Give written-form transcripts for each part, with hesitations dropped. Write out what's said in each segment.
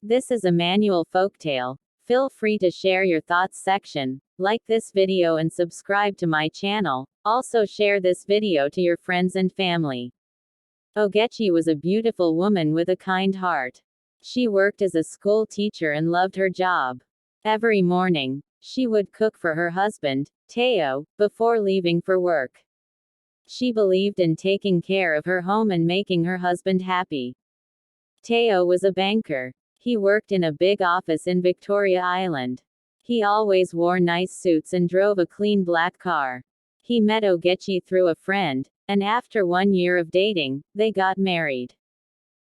This is a manual folktale. Feel free to share your thoughts section, like this video and subscribe to my channel. Also share this video to your friends and family. Ogechi was a beautiful woman with a kind heart. She worked as a school teacher and loved her job. Every morning, she would cook for her husband, Teo, before leaving for work. She believed in taking care of her home and making her husband happy. Teo was a banker. He worked in a big office in Victoria Island. He always wore nice suits and drove a clean black car. He met Ogechi through a friend, and after 1 year of dating, they got married.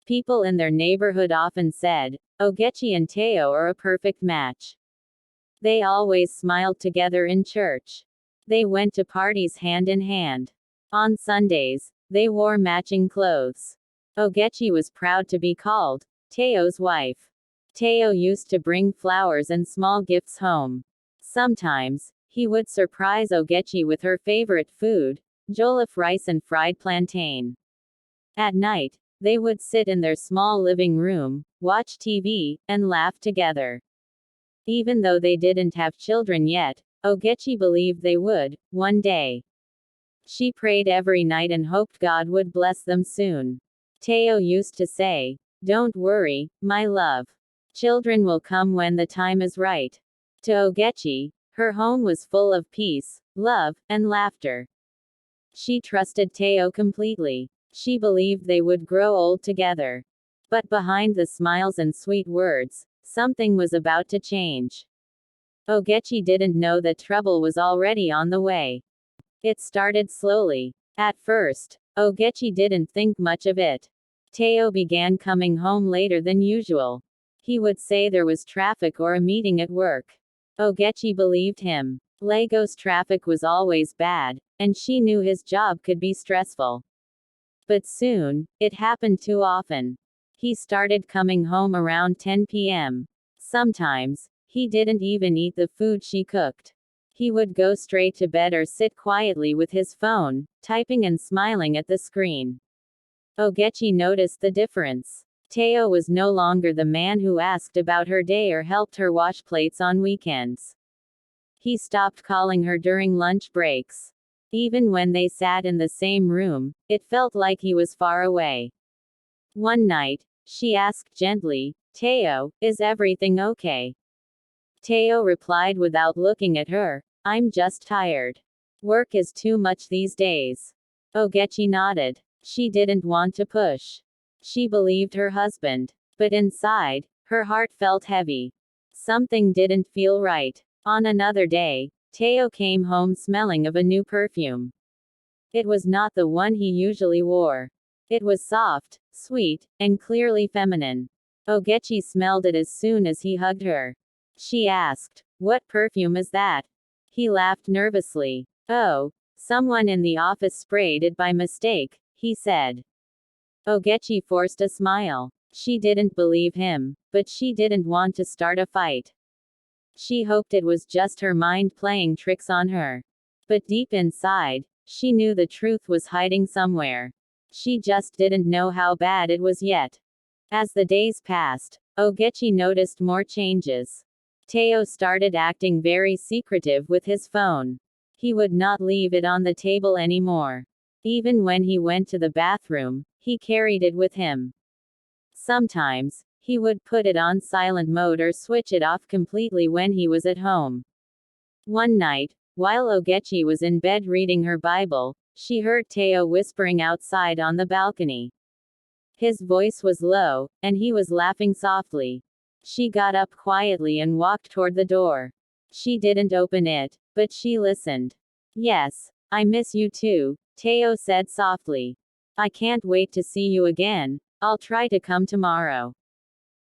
People in their neighborhood often said, Ogechi and Teo are a perfect match. They always smiled together in church. They went to parties hand in hand. On Sundays, they wore matching clothes. Ogechi was proud to be called Teo's wife. Teo used to bring flowers and small gifts home. Sometimes, he would surprise Ogechi with her favorite food, jollof rice and fried plantain. At night, they would sit in their small living room, watch TV, and laugh together. Even though they didn't have children yet, Ogechi believed they would, one day. She prayed every night and hoped God would bless them soon. Teo used to say, "Don't worry, my love. Children will come when the time is right." To Ogechi, her home was full of peace, love, and laughter. She trusted Teo completely. She believed they would grow old together. But behind the smiles and sweet words, something was about to change. Ogechi didn't know that trouble was already on the way. It started slowly. At first, Ogechi didn't think much of it. Teo began coming home later than usual. He would say there was traffic or a meeting at work. Ogechi believed him. Lagos traffic was always bad, and she knew his job could be stressful. But soon, it happened too often. He started coming home around 10 p.m. Sometimes, he didn't even eat the food she cooked. He would go straight to bed or sit quietly with his phone, typing and smiling at the screen. Ogechi noticed the difference. Teo was no longer the man who asked about her day or helped her wash plates on weekends. He stopped calling her during lunch breaks. Even when they sat in the same room, it felt like he was far away. One night, she asked gently, "Teo, is everything okay?" Teo replied without looking at her, "I'm just tired. Work is too much these days." Ogechi nodded. She didn't want to push. She believed her husband. But inside, her heart felt heavy. Something didn't feel right. On another day, Teo came home smelling of a new perfume. It was not the one he usually wore. It was soft, sweet, and clearly feminine. Ogechi smelled it as soon as he hugged her. She asked, "What perfume is that?" He laughed nervously. "Oh, someone in the office sprayed it by mistake," he said. Ogechi forced a smile. She didn't believe him, but she didn't want to start a fight. She hoped it was just her mind playing tricks on her. But deep inside, she knew the truth was hiding somewhere. She just didn't know how bad it was yet. As the days passed, Ogechi noticed more changes. Teo started acting very secretive with his phone. He would not leave it on the table anymore. Even when he went to the bathroom, he carried it with him. Sometimes, he would put it on silent mode or switch it off completely when he was at home. One night, while Ogechi was in bed reading her Bible, she heard Teo whispering outside on the balcony. His voice was low, and he was laughing softly. She got up quietly and walked toward the door. She didn't open it, but she listened. "Yes, I miss you too," Teo said softly. "I can't wait to see you again. I'll try to come tomorrow."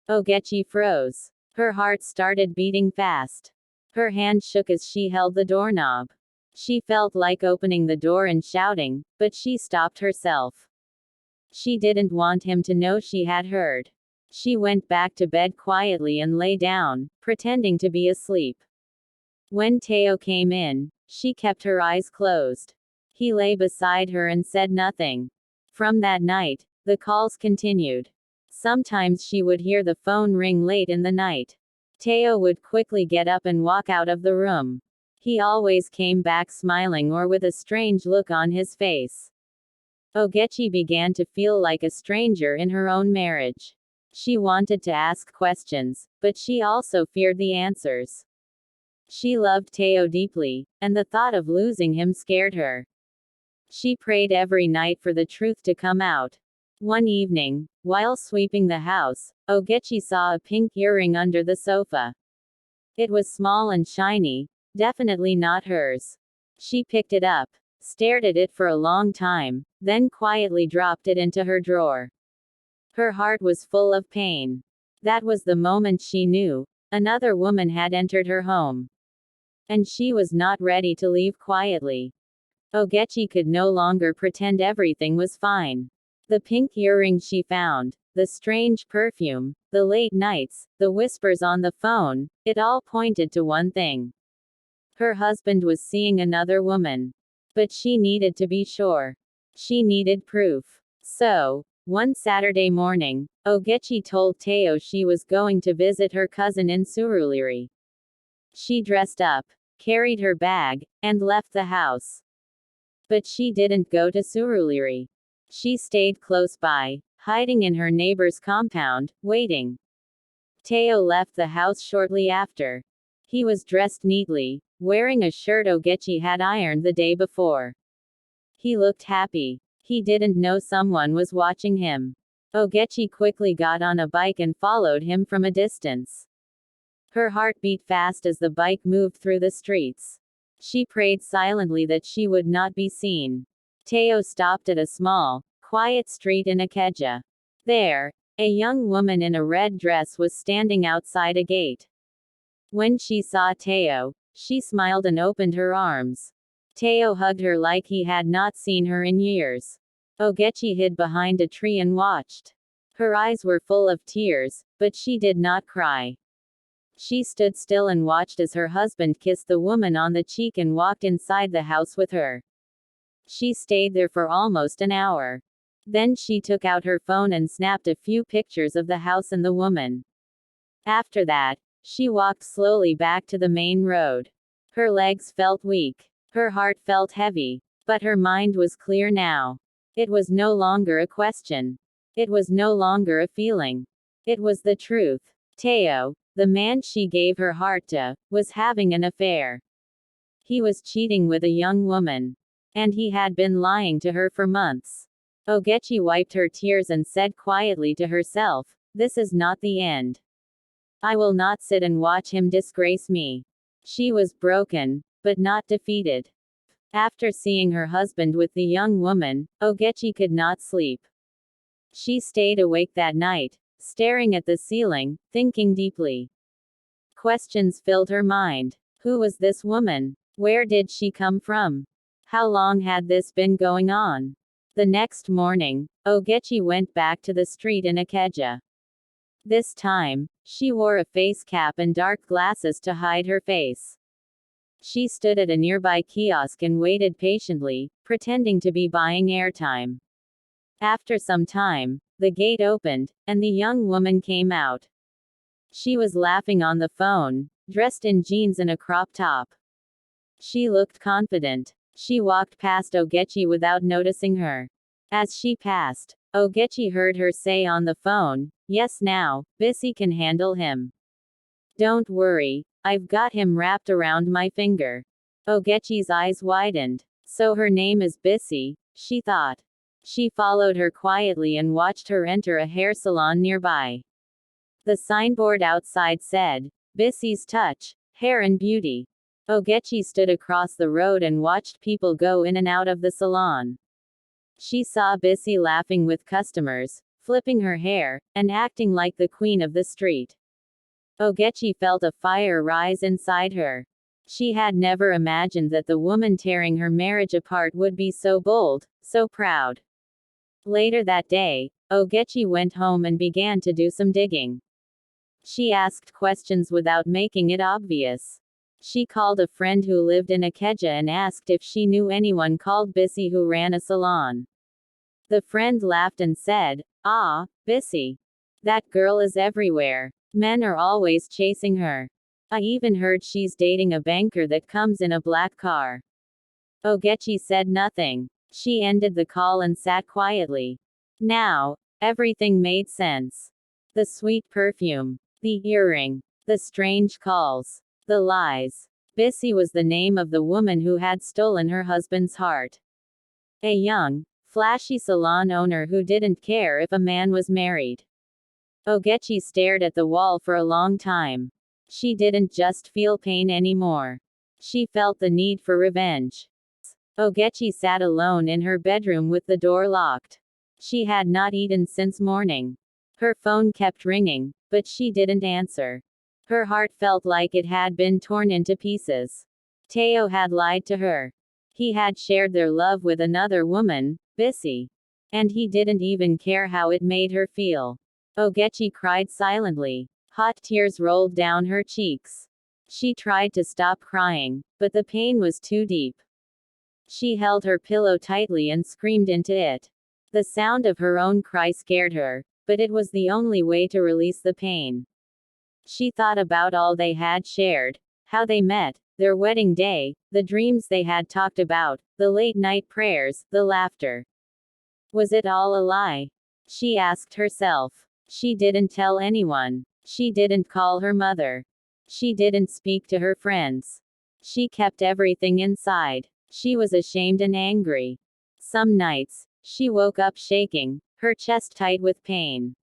Ogechi froze. Her heart started beating fast. Her hand shook as she held the doorknob. She felt like opening the door and shouting, but she stopped herself. She didn't want him to know she had heard. She went back to bed quietly and lay down, pretending to be asleep. When Teo came in, she kept her eyes closed. He lay beside her and said nothing. From that night, the calls continued. Sometimes she would hear the phone ring late in the night. Teo would quickly get up and walk out of the room. He always came back smiling or with a strange look on his face. Ogechi began to feel like a stranger in her own marriage. She wanted to ask questions, but she also feared the answers. She loved Teo deeply, and the thought of losing him scared her. She prayed every night for the truth to come out. One evening, while sweeping the house, Ogechi saw a pink earring under the sofa. It was small and shiny, definitely not hers. She picked it up, stared at it for a long time, then quietly dropped it into her drawer. Her heart was full of pain. That was the moment she knew another woman had entered her home. And she was not ready to leave quietly. Ogechi could no longer pretend everything was fine. The pink earring she found, the strange perfume, the late nights, the whispers on the phone, it all pointed to one thing. Her husband was seeing another woman. But she needed to be sure. She needed proof. So, one Saturday morning, Ogechi told Teo she was going to visit her cousin in Surulere. She dressed up, carried her bag, and left the house. But she didn't go to Surulere. She stayed close by, hiding in her neighbor's compound, waiting. Teo left the house shortly after. He was dressed neatly, wearing a shirt Ogechi had ironed the day before. He looked happy. He didn't know someone was watching him. Ogechi quickly got on a bike and followed him from a distance. Her heart beat fast as the bike moved through the streets. She prayed silently that she would not be seen. Teo stopped at a small, quiet street in Ogechi. There, a young woman in a red dress was standing outside a gate. When she saw Teo, she smiled and opened her arms. Teo hugged her like he had not seen her in years. Ogechi hid behind a tree and watched. Her eyes were full of tears, but she did not cry. She stood still and watched as her husband kissed the woman on the cheek and walked inside the house with her. She stayed there for almost an hour. Then she took out her phone and snapped a few pictures of the house and the woman. After that, she walked slowly back to the main road. Her legs felt weak. Her heart felt heavy. But her mind was clear now. It was no longer a question. It was no longer a feeling. It was the truth. Teo, the man she gave her heart to, was having an affair. He was cheating with a young woman. And he had been lying to her for months. Ogechi wiped her tears and said quietly to herself, "This is not the end. I will not sit and watch him disgrace me." She was broken, but not defeated. After seeing her husband with the young woman, Ogechi could not sleep. She stayed awake that night, staring at the ceiling, thinking deeply. Questions filled her mind. Who was this woman? Where did she come from? How long had this been going on? The next morning, Ogechi went back to the street in Ogechi. This time, she wore a face cap and dark glasses to hide her face. She stood at a nearby kiosk and waited patiently, pretending to be buying airtime. After some time, the gate opened, and the young woman came out. She was laughing on the phone, dressed in jeans and a crop top. She looked confident. She walked past Ogechi without noticing her. As she passed, Ogechi heard her say on the phone, "Yes, now, Bisi can handle him. Don't worry, I've got him wrapped around my finger." Ogechi's eyes widened. So her name is Bisi, she thought. She followed her quietly and watched her enter a hair salon nearby. The signboard outside said, "Bisi's Touch, Hair and Beauty." Ogechi stood across the road and watched people go in and out of the salon. She saw Bisi laughing with customers, flipping her hair, and acting like the queen of the street. Ogechi felt a fire rise inside her. She had never imagined that the woman tearing her marriage apart would be so bold, so proud. Later that day, Ogechi went home and began to do some digging. She asked questions without making it obvious. She called a friend who lived in Ogechi and asked if she knew anyone called Bisi who ran a salon. The friend laughed and said, "Ah, Bisi. That girl is everywhere. Men are always chasing her. I even heard she's dating a banker that comes in a black car. Ogechi said nothing. She ended the call and sat quietly. Now, everything made sense. The sweet perfume. The earring. The strange calls. The lies. Bisi was the name of the woman who had stolen her husband's heart. A young, flashy salon owner who didn't care if a man was married. Ogechi stared at the wall for a long time. She didn't just feel pain anymore. She felt the need for revenge. Ogechi sat alone in her bedroom with the door locked. She had not eaten since morning. Her phone kept ringing, but she didn't answer. Her heart felt like it had been torn into pieces. Teo had lied to her. He had shared their love with another woman, Bisi. And he didn't even care how it made her feel. Ogechi cried silently. Hot tears rolled down her cheeks. She tried to stop crying, but the pain was too deep. She held her pillow tightly and screamed into it. The sound of her own cry scared her, but it was the only way to release the pain. She thought about all they had shared, how they met, their wedding day, the dreams they had talked about, the late-night prayers, the laughter. Was it all a lie? She asked herself. She didn't tell anyone. She didn't call her mother. She didn't speak to her friends. She kept everything inside. She was ashamed and angry. Some nights, she woke up shaking, her chest tight with pain.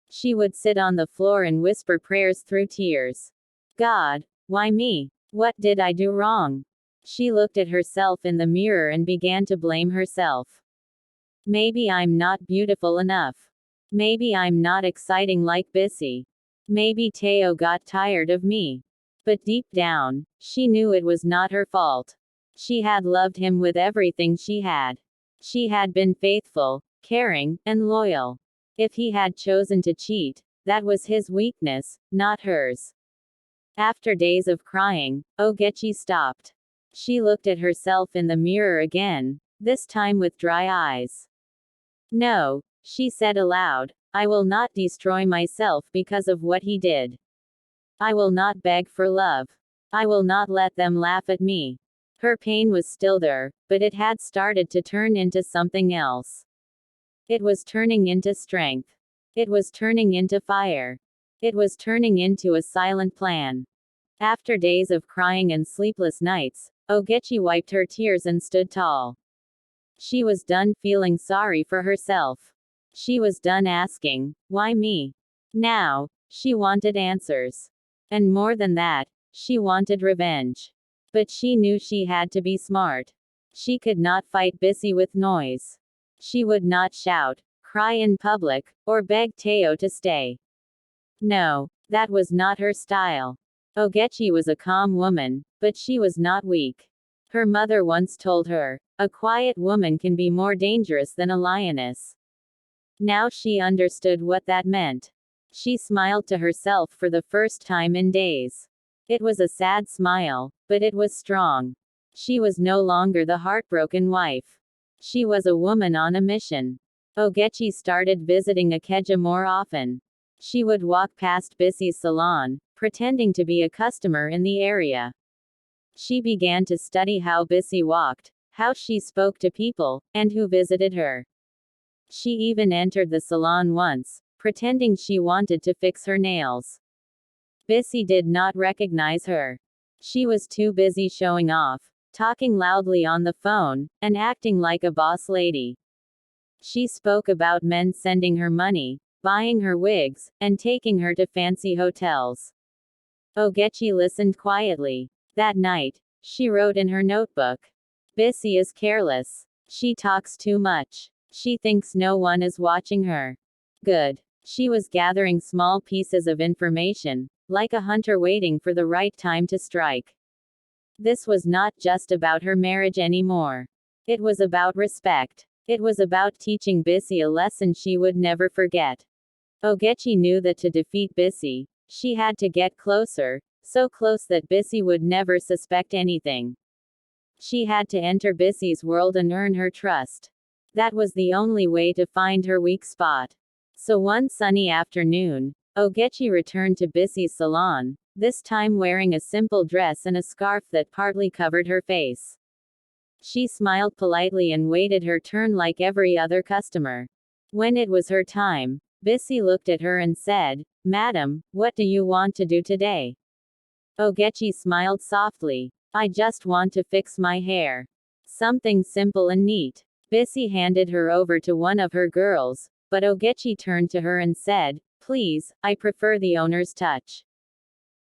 She would sit on the floor and whisper prayers through tears. God, why me? What did I do wrong? She looked at herself in the mirror and began to blame herself. Maybe I'm not beautiful enough. Maybe I'm not exciting like Bisi. Maybe Teo got tired of me. But deep down, she knew it was not her fault. She had loved him with everything she had. She had been faithful, caring, and loyal. If he had chosen to cheat, that was his weakness, not hers. After days of crying, Ogechi stopped. She looked at herself in the mirror again, this time with dry eyes. No, she said aloud, I will not destroy myself because of what he did. I will not beg for love. I will not let them laugh at me. Her pain was still there, but it had started to turn into something else. It was turning into strength. It was turning into fire. It was turning into a silent plan. After days of crying and sleepless nights, Ogechi wiped her tears and stood tall. She was done feeling sorry for herself. She was done asking, why me? Now, she wanted answers. And more than that, she wanted revenge. But she knew she had to be smart. She could not fight Bisi with noise. She would not shout, cry in public, or beg Teo to stay. No, that was not her style. Ogechi was a calm woman, but she was not weak. Her mother once told her, a quiet woman can be more dangerous than a lioness. Now she understood what that meant. She smiled to herself for the first time in days. It was a sad smile, but it was strong. She was no longer the heartbroken wife. She was a woman on a mission. Ogechi started visiting Akeja more often. She would walk past Bisi's salon, pretending to be a customer in the area. She began to study how Bisi walked, how she spoke to people, and who visited her. She even entered the salon once, pretending she wanted to fix her nails. Bisi did not recognize her. She was too busy showing off, talking loudly on the phone, and acting like a boss lady. She spoke about men sending her money, buying her wigs, and taking her to fancy hotels. Ogechi listened quietly. That night, she wrote in her notebook. Bisi is careless. She talks too much. She thinks no one is watching her. Good. She was gathering small pieces of information, like a hunter waiting for the right time to strike. This was not just about her marriage anymore. It was about respect. It was about teaching Bisi a lesson she would never forget. Ogechi knew that to defeat Bisi, she had to get closer, so close that Bisi would never suspect anything. She had to enter Bisi's world and earn her trust. That was the only way to find her weak spot. So one sunny afternoon, Ogechi returned to Bisi's salon, this time wearing a simple dress and a scarf that partly covered her face. She smiled politely and waited her turn like every other customer. When it was her time, Bisi looked at her and said, "Madam, what do you want to do today?" Ogechi smiled softly. "I just want to fix my hair. Something simple and neat." Bisi handed her over to one of her girls, but Ogechi turned to her and said, "Please, I prefer the owner's touch.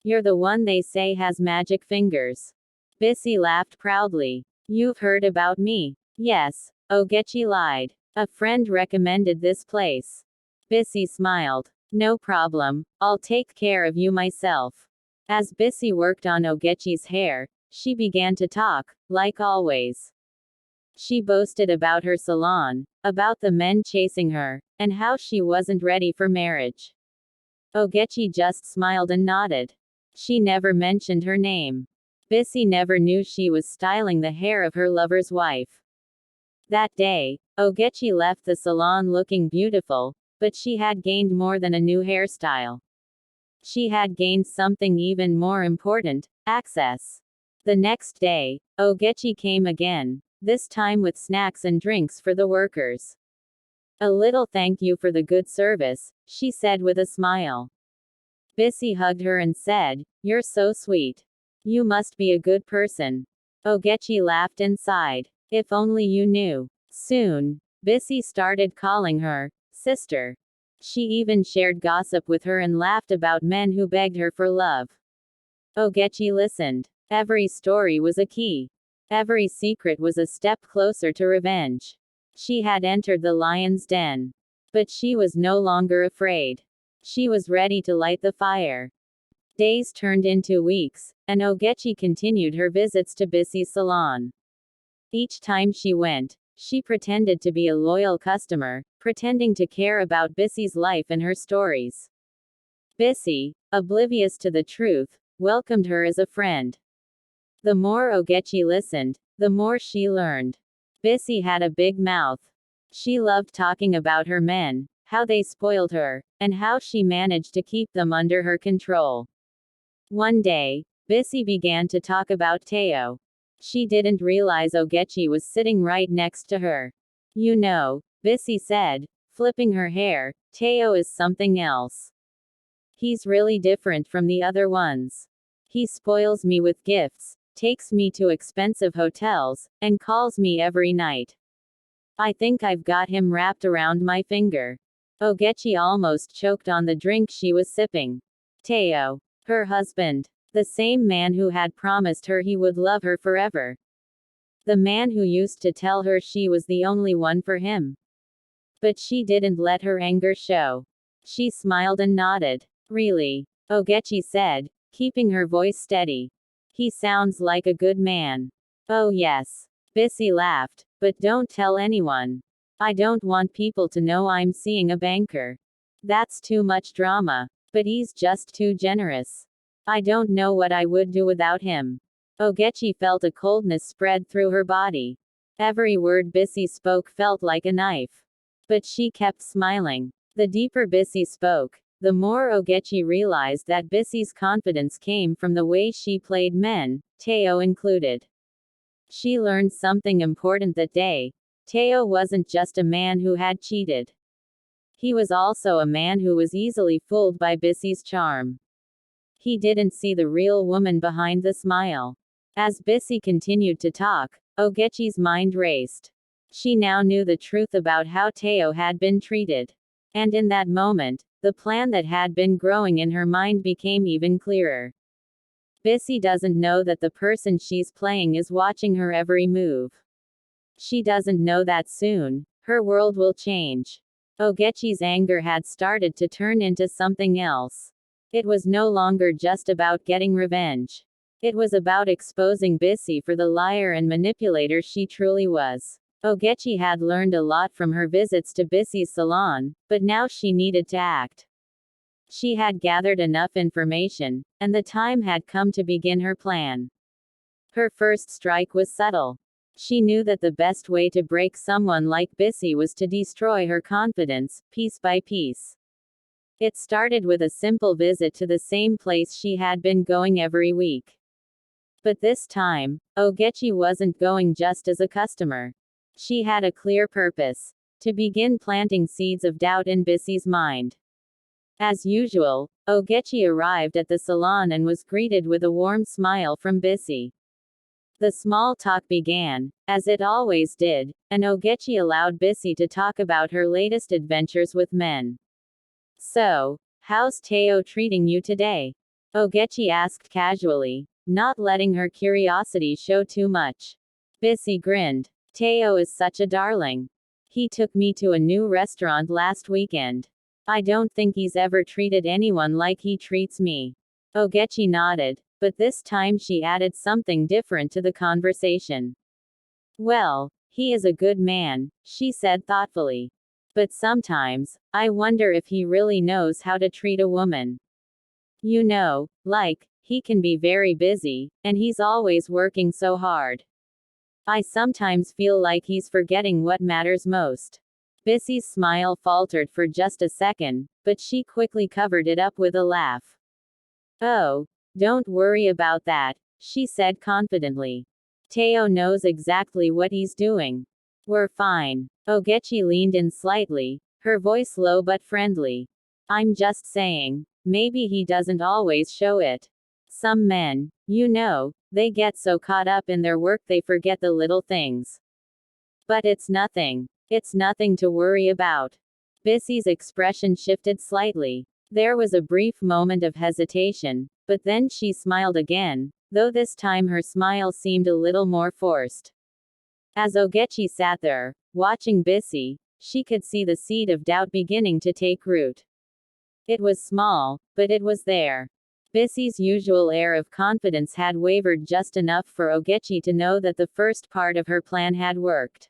You're the one they say has magic fingers." Bisi laughed proudly. "You've heard about me." "Yes," Ogechi lied. "A friend recommended this place." Bisi smiled. "No problem, I'll take care of you myself." As Bisi worked on Ogechi's hair, she began to talk, like always. She boasted about her salon, about the men chasing her, and how she wasn't ready for marriage. Ogechi just smiled and nodded. She never mentioned her name. Bisi never knew she was styling the hair of her lover's wife. That day, Ogechi left the salon looking beautiful, but she had gained more than a new hairstyle. She had gained something even more important, access. The next day, Ogechi came again, this time with snacks and drinks for the workers. "A little thank you for the good service," she said with a smile. Bisi hugged her and said, "You're so sweet. You must be a good person." Ogechi laughed and sighed. "If only you knew." Soon, Bisi started calling her sister. She even shared gossip with her and laughed about men who begged her for love. Ogechi listened. Every story was a key. Every secret was a step closer to revenge. She had entered the lion's den. But she was no longer afraid. She was ready to light the fire. Days turned into weeks, and Ogechi continued her visits to Bisi's salon. Each time she went, she pretended to be a loyal customer, pretending to care about Bisi's life and her stories. Bisi, oblivious to the truth, welcomed her as a friend. The more Ogechi listened, the more she learned. Bisi had a big mouth. She loved talking about her men, how they spoiled her, and how she managed to keep them under her control. One day, Bisi began to talk about Teo. She didn't realize Ogechi was sitting right next to her. "You know," Bisi said, flipping her hair, "Teo is something else. He's really different from the other ones. He spoils me with gifts, takes me to expensive hotels, and calls me every night. I think I've got him wrapped around my finger." Ogechi almost choked on the drink she was sipping. Teo. Her husband. The same man who had promised her he would love her forever. The man who used to tell her she was the only one for him. But she didn't let her anger show. She smiled and nodded. "Really?" Ogechi said, keeping her voice steady. "He sounds like a good man." "Oh yes." Bisi laughed. "But don't tell anyone. I don't want people to know I'm seeing a banker. That's too much drama. But he's just too generous. I don't know what I would do without him." Ogechi felt a coldness spread through her body. Every word Bisi spoke felt like a knife. But she kept smiling. The deeper Bisi spoke, the more Ogechi realized that Bisi's confidence came from the way she played men, Teo included. She learned something important that day. Teo wasn't just a man who had cheated. He was also a man who was easily fooled by Bisi's charm. He didn't see the real woman behind the smile. As Bisi continued to talk, Ogechi's mind raced. She now knew the truth about how Teo had been treated. And in that moment, the plan that had been growing in her mind became even clearer. Bisi doesn't know that the person she's playing is watching her every move. She doesn't know that soon, her world will change. Ogechi's anger had started to turn into something else. It was no longer just about getting revenge. It was about exposing Bisi for the liar and manipulator she truly was. Ogechi had learned a lot from her visits to Bisi's salon, but now she needed to act. She had gathered enough information, and the time had come to begin her plan. Her first strike was subtle. She knew that the best way to break someone like Bisi was to destroy her confidence, piece by piece. It started with a simple visit to the same place she had been going every week. But this time, Ogechi wasn't going just as a customer. She had a clear purpose: to begin planting seeds of doubt in Bisi's mind. As usual, Ogechi arrived at the salon and was greeted with a warm smile from Bisi. The small talk began, as it always did, and Ogechi allowed Bisi to talk about her latest adventures with men. "So, how's Teo treating you today?" Ogechi asked casually, not letting her curiosity show too much. Bisi grinned. "Teo is such a darling. He took me to a new restaurant last weekend. I don't think he's ever treated anyone like he treats me." Ogechi nodded, but this time she added something different to the conversation. "Well, he is a good man," she said thoughtfully. "But sometimes, I wonder if he really knows how to treat a woman. You know, like, he can be very busy, and he's always working so hard. I sometimes feel like he's forgetting what matters most." Bisi's smile faltered for just a second, but she quickly covered it up with a laugh. "Oh, don't worry about that," she said confidently. "Teo knows exactly what he's doing. We're fine." Ogechi leaned in slightly, her voice low but friendly. "I'm just saying, maybe he doesn't always show it. Some men, you know, they get so caught up in their work they forget the little things. But it's nothing. It's nothing to worry about." Bisi's expression shifted slightly. There was a brief moment of hesitation, but then she smiled again, though this time her smile seemed a little more forced. As Ogechi sat there, watching Bisi, she could see the seed of doubt beginning to take root. It was small, but it was there. Bisi's usual air of confidence had wavered just enough for Ogechi to know that the first part of her plan had worked.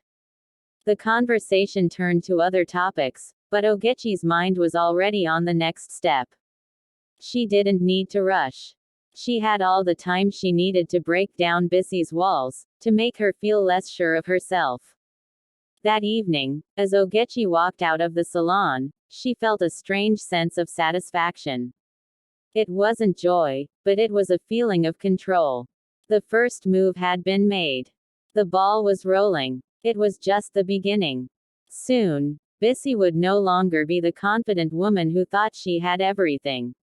The conversation turned to other topics, but Ogechi's mind was already on the next step. She didn't need to rush. She had all the time she needed to break down Bisi's walls, to make her feel less sure of herself. That evening, as Ogechi walked out of the salon, she felt a strange sense of satisfaction. It wasn't joy, but it was a feeling of control. The first move had been made. The ball was rolling. It was just the beginning. Soon, Bisi would no longer be the confident woman who thought she had everything.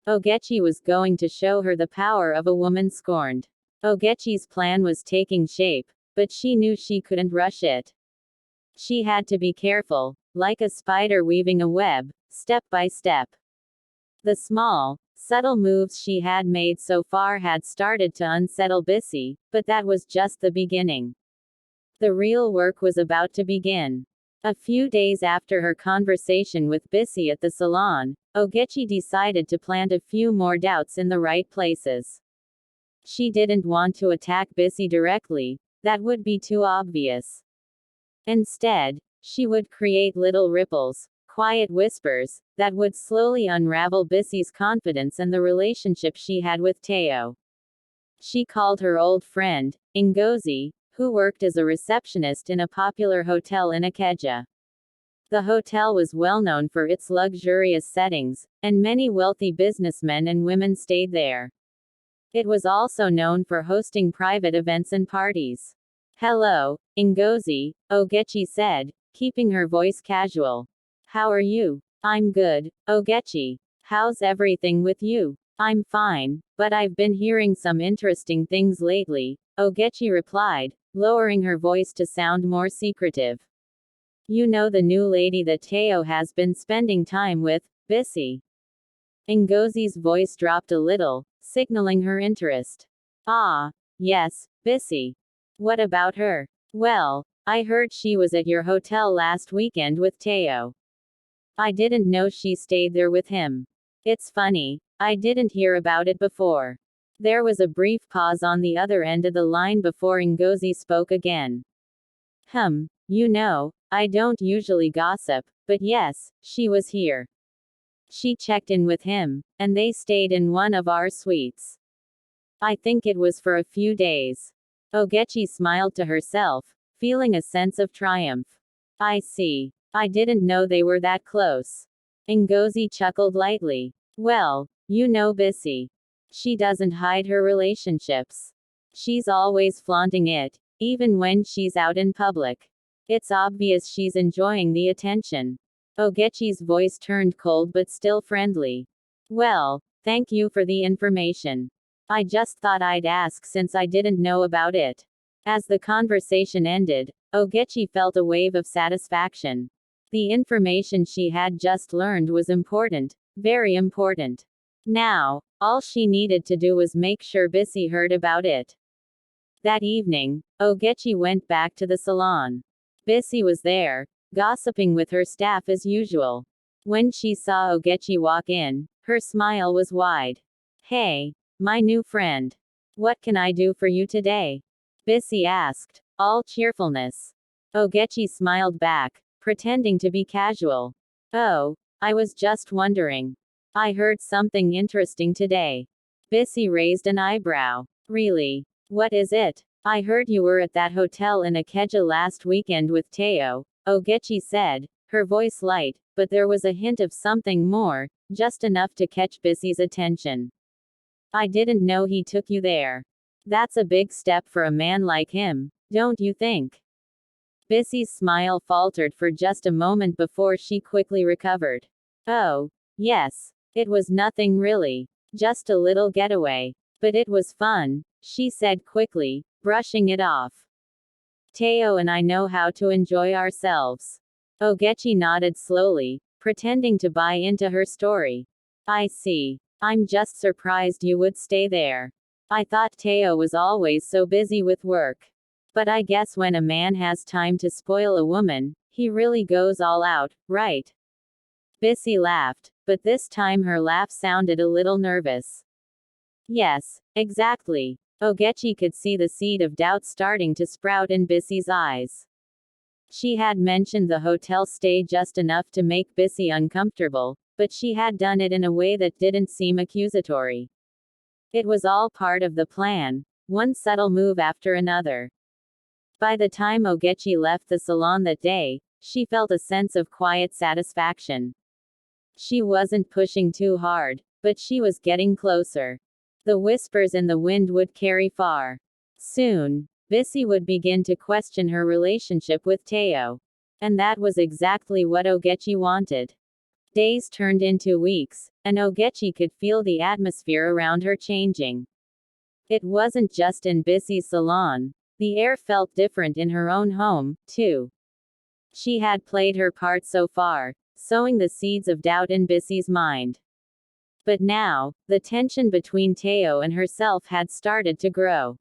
Ogechi was going to show her the power of a woman scorned. Ogechi's plan was taking shape, but she knew she couldn't rush it. She had to be careful, like a spider weaving a web, step by step. The small, subtle moves she had made so far had started to unsettle Bisi, but that was just the beginning. The real work was about to begin. A few days after her conversation with Bisi at the salon, Ogechi decided to plant a few more doubts in the right places. She didn't want to attack Bisi directly, that would be too obvious. Instead, she would create little ripples, quiet whispers, that would slowly unravel Bisi's confidence and the relationship she had with Teo. She called her old friend, Ngozi, who worked as a receptionist in a popular hotel in Ogechi. The hotel was well known for its luxurious settings, and many wealthy businessmen and women stayed there. It was also known for hosting private events and parties. "Hello, Ngozi," Ogechi said, keeping her voice casual. "How are you?" "I'm good, Ogechi. How's everything with you?" "I'm fine, but I've been hearing some interesting things lately," Ogechi replied, lowering her voice to sound more secretive. "You know the new lady that Teo has been spending time with, Bisi?" Ngozi's voice dropped a little, signaling her interest. "Ah, yes, Bisi. What about her?" "Well, I heard she was at your hotel last weekend with Teo. I didn't know she stayed there with him. It's funny, I didn't hear about it before." There was a brief pause on the other end of the line before Ngozi spoke again. You know, I don't usually gossip, but yes, she was here. She checked in with him, and they stayed in one of our suites. I think it was for a few days. Ogechi smiled to herself, feeling a sense of triumph. I see. I didn't know they were that close. Ngozi chuckled lightly. Well, you know Bisi. She doesn't hide her relationships. She's always flaunting it, even when she's out in public. It's obvious she's enjoying the attention. Ogechi's voice turned cold but still friendly. Well, thank you for the information. I just thought I'd ask since I didn't know about it. As the conversation ended, Ogechi felt a wave of satisfaction. The information she had just learned was important, very important. Now, all she needed to do was make sure Bisi heard about it. That evening, Ogechi went back to the salon. Bisi was there, gossiping with her staff as usual. When she saw Ogechi walk in, her smile was wide. Hey, my new friend. What can I do for you today? Bisi asked, all cheerfulness. Ogechi smiled back, pretending to be casual. Oh, I was just wondering. I heard something interesting today. Bisi raised an eyebrow. Really? What is it? I heard you were at that hotel in Ogechi last weekend with Teo, Ogechi said, her voice light, but there was a hint of something more, just enough to catch Bisi's attention. I didn't know he took you there. That's a big step for a man like him, don't you think? Bisi's smile faltered for just a moment before she quickly recovered. Oh, yes. It was nothing really. Just a little getaway. But it was fun, she said quickly, brushing it off. Teo and I know how to enjoy ourselves. Ogechi nodded slowly, pretending to buy into her story. I see. I'm just surprised you would stay there. I thought Teo was always so busy with work. But I guess when a man has time to spoil a woman, he really goes all out, right? Bisi laughed, but this time her laugh sounded a little nervous. Yes, exactly. Ogechi could see the seed of doubt starting to sprout in Bisi's eyes. She had mentioned the hotel stay just enough to make Bisi uncomfortable, but she had done it in a way that didn't seem accusatory. It was all part of the plan, one subtle move after another. By the time Ogechi left the salon that day, she felt a sense of quiet satisfaction. She wasn't pushing too hard, but she was getting closer. The whispers in the wind would carry far. Soon, Bisi would begin to question her relationship with Teo. And that was exactly what Ogechi wanted. Days turned into weeks, and Ogechi could feel the atmosphere around her changing. It wasn't just in Bisi's salon. The air felt different in her own home, too. She had played her part so far, sowing the seeds of doubt in Bisi's mind. But now, the tension between Teo and herself had started to grow.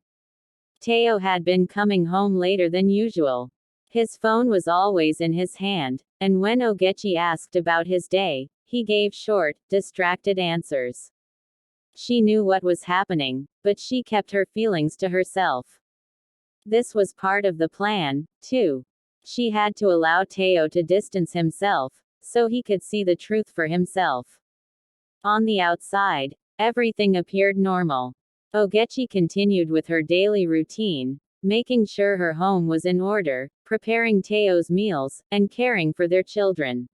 Teo had been coming home later than usual. His phone was always in his hand, and when Ogechi asked about his day, he gave short, distracted answers. She knew what was happening, but she kept her feelings to herself. This was part of the plan, too. She had to allow Teo to distance himself, so he could see the truth for himself. On the outside, everything appeared normal. Ogechi continued with her daily routine, making sure her home was in order, preparing Teo's meals, and caring for their children.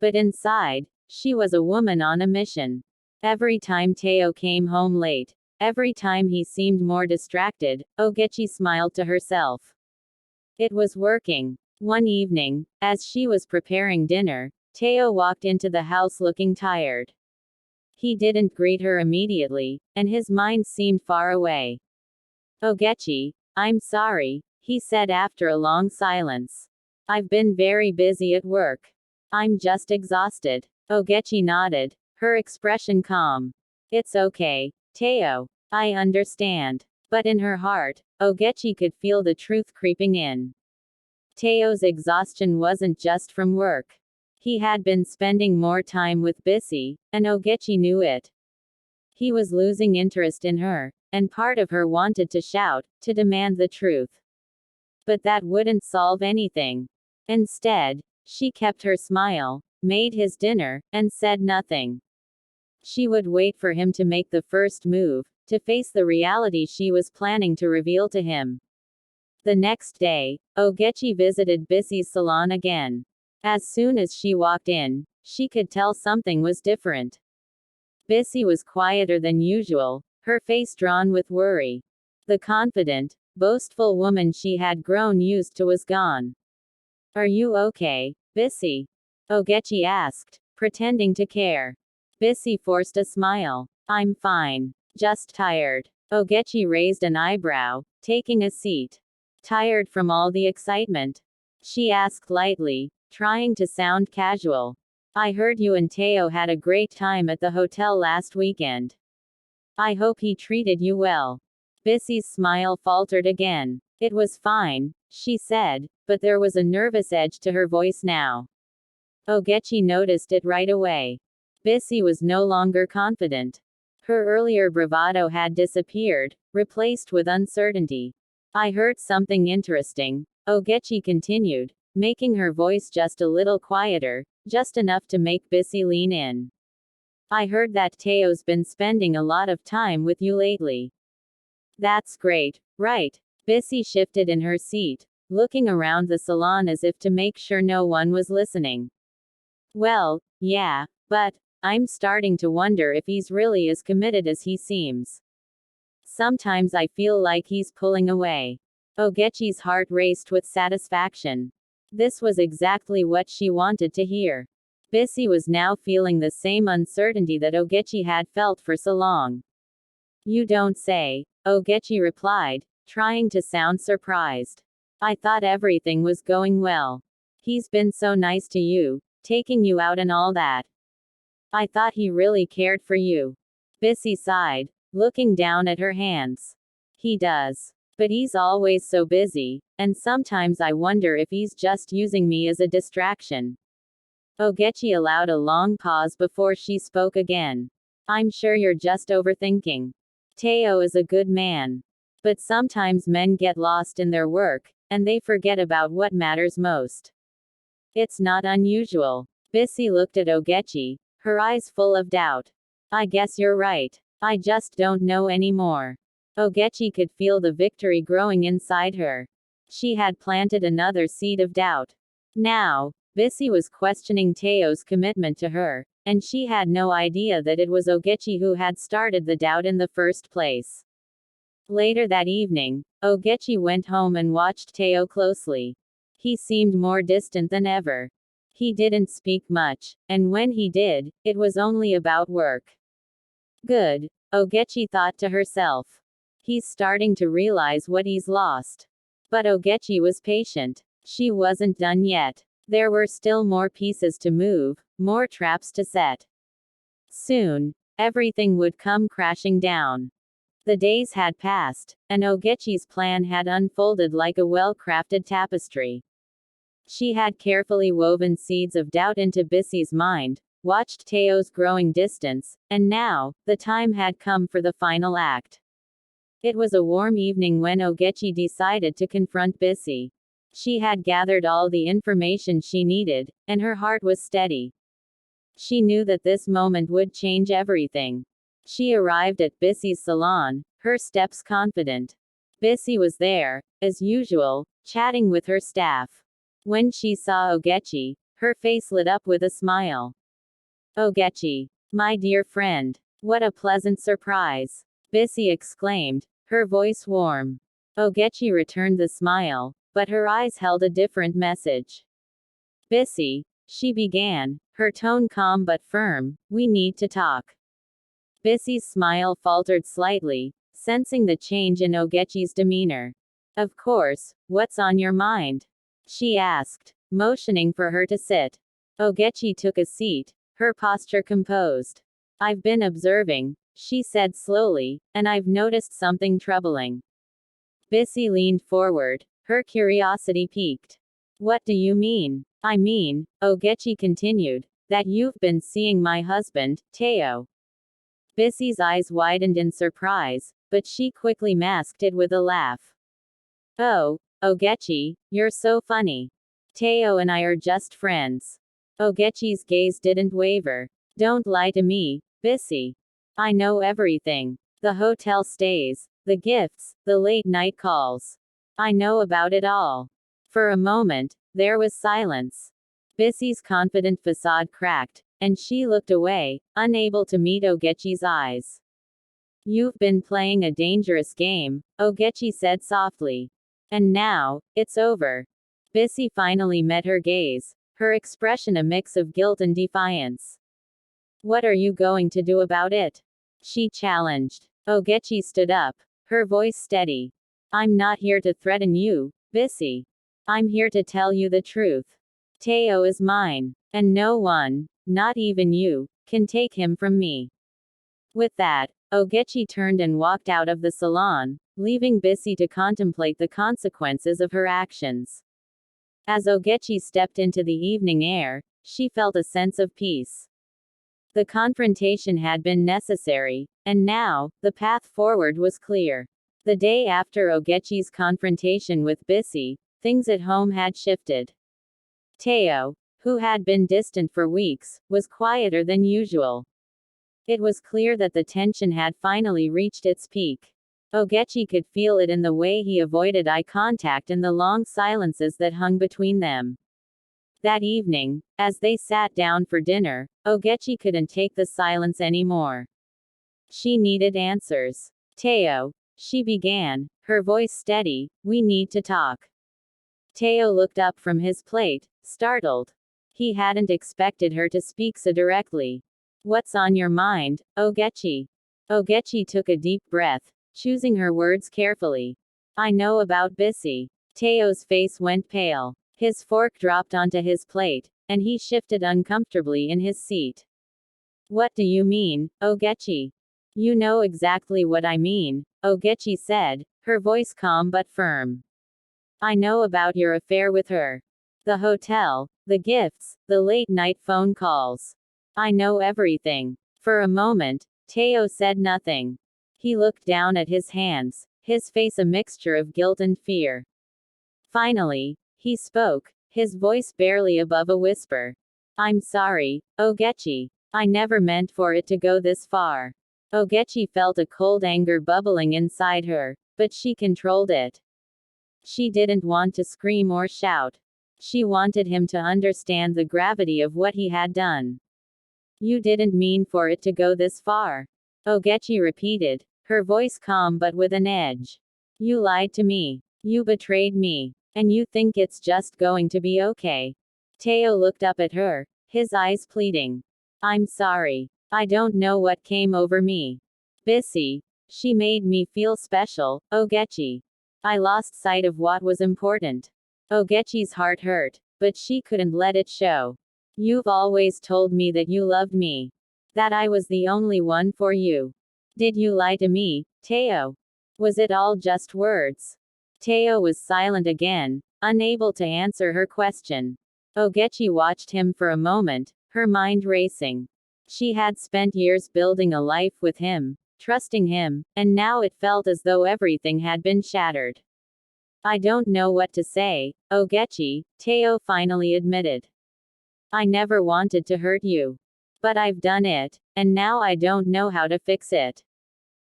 But inside, she was a woman on a mission. Every time Teo came home late, every time he seemed more distracted, Ogechi smiled to herself. It was working. One evening, as she was preparing dinner, Teo walked into the house looking tired. He didn't greet her immediately, and his mind seemed far away. Ogechi, I'm sorry, he said after a long silence. I've been very busy at work. I'm just exhausted. Ogechi nodded, her expression calm. It's okay, Teo. I understand. But in her heart, Ogechi could feel the truth creeping in. Teo's exhaustion wasn't just from work. He had been spending more time with Bisi, and Ogechi knew it. He was losing interest in her, and part of her wanted to shout, to demand the truth. But that wouldn't solve anything. Instead, she kept her smile, made his dinner, and said nothing. She would wait for him to make the first move, to face the reality she was planning to reveal to him. The next day, Ogechi visited Bisi's salon again. As soon as she walked in, she could tell something was different. Bisi was quieter than usual, her face drawn with worry. The confident, boastful woman she had grown used to was gone. "Are you okay, Bisi?" Ogechi asked, pretending to care. Bisi forced a smile. "I'm fine. Just tired." Ogechi raised an eyebrow, taking a seat. "Tired from all the excitement?" she asked lightly, trying to sound casual. "I heard you and Teo had a great time at the hotel last weekend. I hope he treated you well." Bisi's smile faltered again. "It was fine," she said, but there was a nervous edge to her voice now. Ogechi noticed it right away. Bisi was no longer confident. Her earlier bravado had disappeared, replaced with uncertainty. "I heard something interesting," Ogechi continued, making her voice just a little quieter, just enough to make Bisi lean in. "I heard that Teo's been spending a lot of time with you lately." "That's great, right?" Bisi shifted in her seat, looking around the salon as if to make sure no one was listening. "Well, yeah, but I'm starting to wonder if he's really as committed as he seems. Sometimes I feel like he's pulling away." Ogechi's heart raced with satisfaction. This was exactly what she wanted to hear. Bisi was now feeling the same uncertainty that Ogechi had felt for so long. "You don't say," Ogechi replied, trying to sound surprised. "I thought everything was going well. He's been so nice to you, taking you out and all that. I thought he really cared for you." Bisi sighed, looking down at her hands. "He does. But he's always so busy, and sometimes I wonder if he's just using me as a distraction." Ogechi allowed a long pause before she spoke again. "I'm sure you're just overthinking. Teo is a good man. But sometimes men get lost in their work, and they forget about what matters most. It's not unusual." Bisi looked at Ogechi, her eyes full of doubt. "I guess you're right. I just don't know anymore." Ogechi could feel the victory growing inside her. She had planted another seed of doubt. Now, Bisi was questioning Teo's commitment to her, and she had no idea that it was Ogechi who had started the doubt in the first place. Later that evening, Ogechi went home and watched Teo closely. He seemed more distant than ever. He didn't speak much, and when he did, it was only about work. "Good," Ogechi thought to herself. "He's starting to realize what he's lost." But Ogechi was patient. She wasn't done yet. There were still more pieces to move, more traps to set. Soon, everything would come crashing down. The days had passed, and Ogechi's plan had unfolded like a well-crafted tapestry. She had carefully woven seeds of doubt into Bisi's mind, watched Teo's growing distance, and now, the time had come for the final act. It was a warm evening when Ogechi decided to confront Bisi. She had gathered all the information she needed, and her heart was steady. She knew that this moment would change everything. She arrived at Bisi's salon, her steps confident. Bisi was there, as usual, chatting with her staff. When she saw Ogechi, her face lit up with a smile. "Ogechi, my dear friend, what a pleasant surprise," Bisi exclaimed, her voice warm. Ogechi returned the smile, but her eyes held a different message. "Bisi," she began, her tone calm but firm, "we need to talk." Bisi's smile faltered slightly, sensing the change in Ogechi's demeanor. "Of course, what's on your mind?" she asked, motioning for her to sit. Ogechi took a seat, her posture composed. "I've been observing," she said slowly, "and I've noticed something troubling." Bisi leaned forward, her curiosity piqued. "What do you mean?" "I mean," Ogechi continued, "that you've been seeing my husband, Teo." Bisi's eyes widened in surprise, but she quickly masked it with a laugh. "Oh, Ogechi, you're so funny. Teo and I are just friends." Ogechi's gaze didn't waver. "Don't lie to me, Bisi. I know everything." The hotel stays, the gifts, the late night calls. I know about it all. For a moment, there was silence. Bisi's confident facade cracked, and she looked away, unable to meet Ogechi's eyes. You've been playing a dangerous game, Ogechi said softly. And now, it's over. Bisi finally met her gaze, her expression a mix of guilt and defiance. What are you going to do about it? She challenged. Ogechi stood up, her voice steady. I'm not here to threaten you, Bisi. I'm here to tell you the truth. Teo is mine, and no one, not even you, can take him from me. With that, Ogechi turned and walked out of the salon, leaving Bisi to contemplate the consequences of her actions. As Ogechi stepped into the evening air, she felt a sense of peace. The confrontation had been necessary, and now, the path forward was clear. The day after Ogechi's confrontation with Bisi, things at home had shifted. Teo, who had been distant for weeks, was quieter than usual. It was clear that the tension had finally reached its peak. Ogechi could feel it in the way he avoided eye contact and the long silences that hung between them. That evening, as they sat down for dinner, Ogechi couldn't take the silence anymore. She needed answers. Teo, she began, her voice steady, we need to talk. Teo looked up from his plate, startled. He hadn't expected her to speak so directly. What's on your mind, Ogechi? Ogechi took a deep breath, choosing her words carefully. I know about Bisi. Teo's face went pale. His fork dropped onto his plate, and he shifted uncomfortably in his seat. What do you mean, Ogechi? You know exactly what I mean, Ogechi said, her voice calm but firm. I know about your affair with her. The hotel, the gifts, the late-night phone calls. I know everything. For a moment, Teo said nothing. He looked down at his hands, his face a mixture of guilt and fear. Finally, he spoke, his voice barely above a whisper. I'm sorry, Ogechi. I never meant for it to go this far. Ogechi felt a cold anger bubbling inside her, but she controlled it. She didn't want to scream or shout. She wanted him to understand the gravity of what he had done. You didn't mean for it to go this far. Ogechi repeated, her voice calm but with an edge. You lied to me. You betrayed me. And you think it's just going to be okay. Teo looked up at her, his eyes pleading. I'm sorry. I don't know what came over me. Bisi. She made me feel special, Ogechi. I lost sight of what was important. Ogechi's heart hurt, but she couldn't let it show. You've always told me that you loved me. That I was the only one for you. Did you lie to me, Teo? Was it all just words? Teo was silent again, unable to answer her question. Ogechi watched him for a moment, her mind racing. She had spent years building a life with him, trusting him, and now it felt as though everything had been shattered. I don't know what to say, Ogechi, Teo finally admitted. I never wanted to hurt you. But I've done it, and now I don't know how to fix it.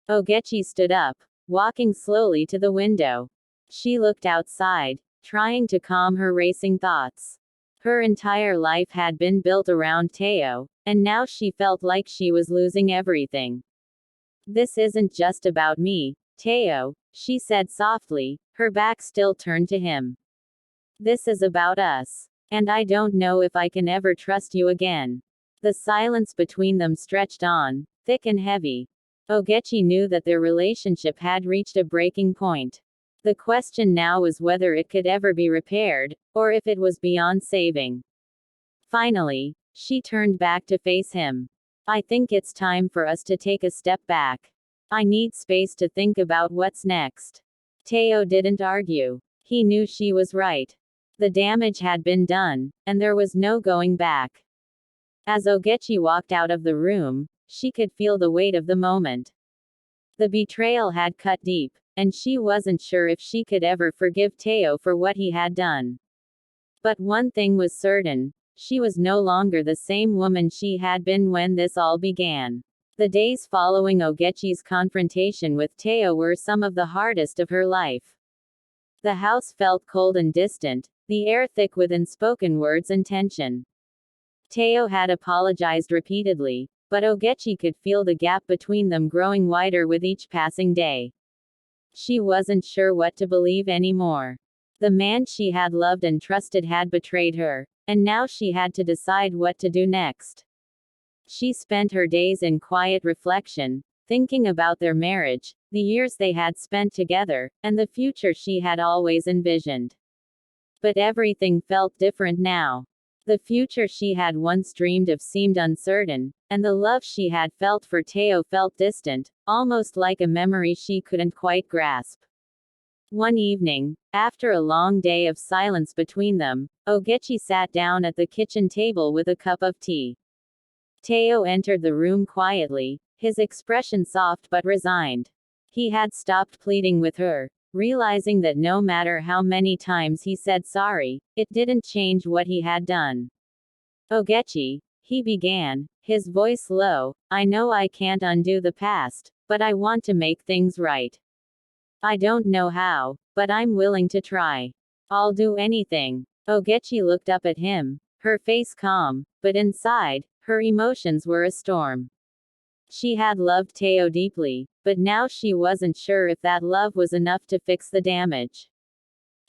Ogechi stood up, walking slowly to the window. She looked outside, trying to calm her racing thoughts. Her entire life had been built around Teo, and now she felt like she was losing everything. This isn't just about me, Teo, she said softly, her back still turned to him. This is about us. And I don't know if I can ever trust you again. The silence between them stretched on, thick and heavy. Ogechi knew that their relationship had reached a breaking point. The question now was whether it could ever be repaired, or if it was beyond saving. Finally, she turned back to face him. I think it's time for us to take a step back. I need space to think about what's next. Teo didn't argue. He knew she was right. The damage had been done, and there was no going back. As Ogechi walked out of the room, she could feel the weight of the moment. The betrayal had cut deep, and she wasn't sure if she could ever forgive Teo for what he had done. But one thing was certain, she was no longer the same woman she had been when this all began. The days following Ogechi's confrontation with Teo were some of the hardest of her life. The house felt cold and distant, the air thick with unspoken words and tension. Teo had apologized repeatedly, but Ogechi could feel the gap between them growing wider with each passing day. She wasn't sure what to believe anymore. The man she had loved and trusted had betrayed her, and now she had to decide what to do next. She spent her days in quiet reflection, thinking about their marriage, the years they had spent together, and the future she had always envisioned. But everything felt different now. The future she had once dreamed of seemed uncertain, and the love she had felt for Teo felt distant, almost like a memory she couldn't quite grasp. One evening, after a long day of silence between them, Ogechi sat down at the kitchen table with a cup of tea. Teo entered the room quietly, his expression soft but resigned. He had stopped pleading with her, realizing that no matter how many times he said sorry, it didn't change what he had done. Ogechi, he began, his voice low, I know I can't undo the past, but I want to make things right. I don't know how, but I'm willing to try. I'll do anything. Ogechi looked up at him, her face calm, but inside, her emotions were a storm. She had loved Teo deeply, but now she wasn't sure if that love was enough to fix the damage.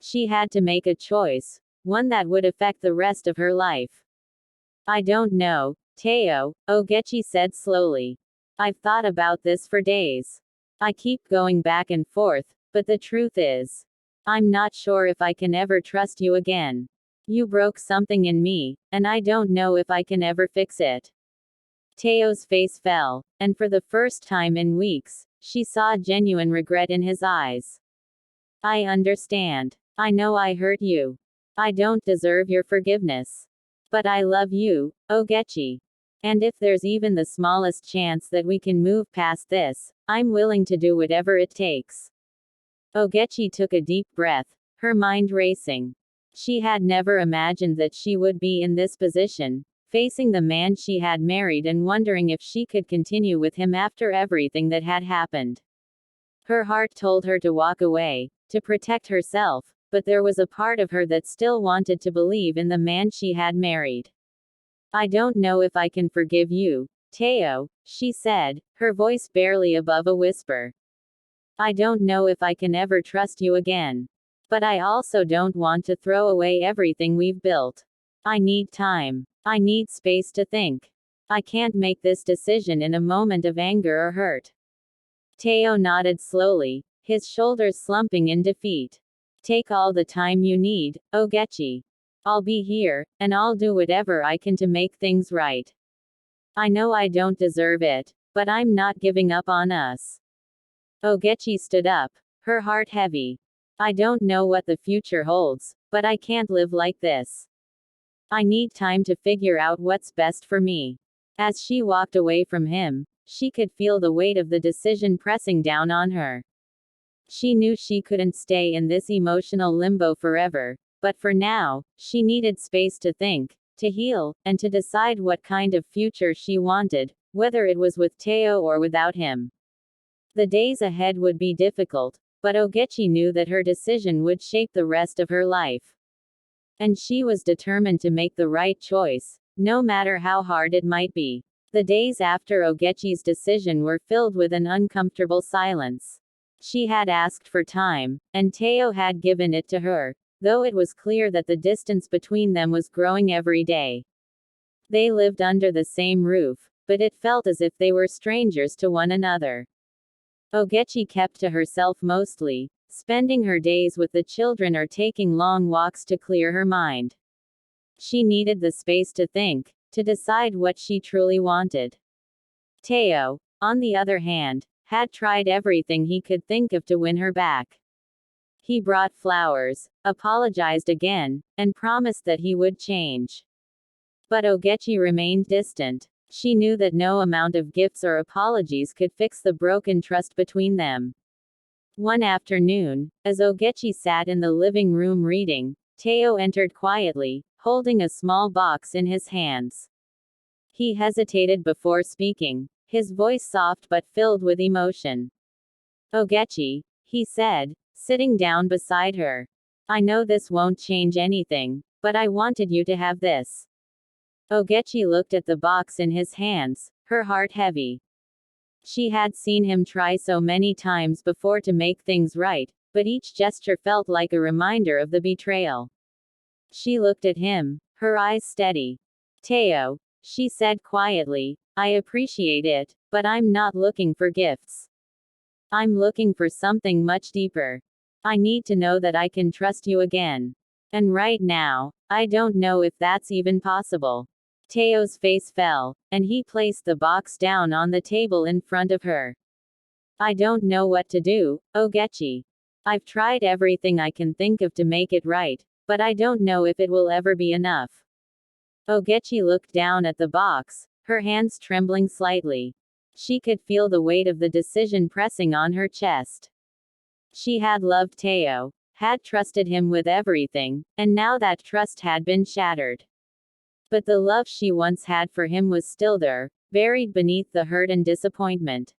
She had to make a choice, one that would affect the rest of her life. I don't know, Teo, Ogechi said slowly. I've thought about this for days. I keep going back and forth, but the truth is, I'm not sure if I can ever trust you again. You broke something in me, and I don't know if I can ever fix it. Teo's face fell, and for the first time in weeks, she saw genuine regret in his eyes. I understand. I know I hurt you. I don't deserve your forgiveness. But I love you, Ogechi. And if there's even the smallest chance that we can move past this, I'm willing to do whatever it takes. Ogechi took a deep breath, her mind racing. She had never imagined that she would be in this position, facing the man she had married and wondering if she could continue with him after everything that had happened. Her heart told her to walk away, to protect herself, but there was a part of her that still wanted to believe in the man she had married. I don't know if I can forgive you, Teo, she said, her voice barely above a whisper. I don't know if I can ever trust you again. But I also don't want to throw away everything we've built. I need time. I need space to think. I can't make this decision in a moment of anger or hurt. Teo nodded slowly, his shoulders slumping in defeat. Take all the time you need, Ogechi. I'll be here, and I'll do whatever I can to make things right. I know I don't deserve it, but I'm not giving up on us. Ogechi stood up, her heart heavy. I don't know what the future holds, but I can't live like this. I need time to figure out what's best for me. As she walked away from him, she could feel the weight of the decision pressing down on her. She knew she couldn't stay in this emotional limbo forever, but for now, she needed space to think, to heal, and to decide what kind of future she wanted, whether it was with Teo or without him. The days ahead would be difficult, but Ogechi knew that her decision would shape the rest of her life. And she was determined to make the right choice, no matter how hard it might be. The days after Ogechi's decision were filled with an uncomfortable silence. She had asked for time, and Teo had given it to her, though it was clear that the distance between them was growing every day. They lived under the same roof, but it felt as if they were strangers to one another. Ogechi kept to herself mostly, spending her days with the children or taking long walks to clear her mind. She needed the space to think, to decide what she truly wanted. Teo, on the other hand, had tried everything he could think of to win her back. He brought flowers, apologized again, and promised that he would change. But Ogechi remained distant. She knew that no amount of gifts or apologies could fix the broken trust between them. One afternoon, as Ogechi sat in the living room reading, Teo entered quietly, holding a small box in his hands. He hesitated before speaking, his voice soft but filled with emotion. Ogechi, he said, sitting down beside her. I know this won't change anything, but I wanted you to have this. Ogechi looked at the box in his hands, her heart heavy. She had seen him try so many times before to make things right, but each gesture felt like a reminder of the betrayal. She looked at him, her eyes steady. Teo, she said quietly, I appreciate it, but I'm not looking for gifts. I'm looking for something much deeper. I need to know that I can trust you again. And right now, I don't know if that's even possible. Teo's face fell, and he placed the box down on the table in front of her. I don't know what to do, Ogechi. I've tried everything I can think of to make it right, but I don't know if it will ever be enough. Ogechi looked down at the box, her hands trembling slightly. She could feel the weight of the decision pressing on her chest. She had loved Teo, had trusted him with everything, and now that trust had been shattered. But the love she once had for him was still there, buried beneath the hurt and disappointment.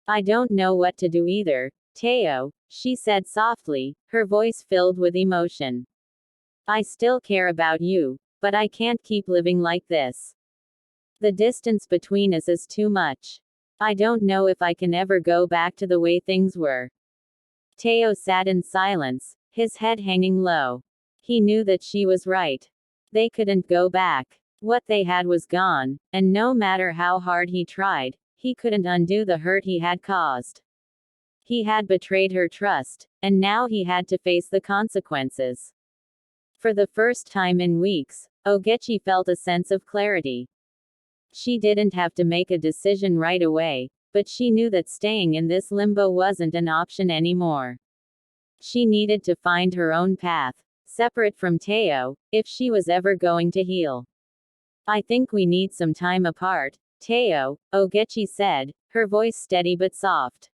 I don't know what to do either, Teo, she said softly, her voice filled with emotion. I still care about you, but I can't keep living like this. The distance between us is too much. I don't know if I can ever go back to the way things were. Teo sat in silence, his head hanging low. He knew that she was right. They couldn't go back. What they had was gone, and no matter how hard he tried, he couldn't undo the hurt he had caused. He had betrayed her trust, and now he had to face the consequences. For the first time in weeks, Ogechi felt a sense of clarity. She didn't have to make a decision right away, but she knew that staying in this limbo wasn't an option anymore. She needed to find her own path, separate from Teo, if she was ever going to heal. I think we need some time apart, Teo, Ogechi said, her voice steady but soft.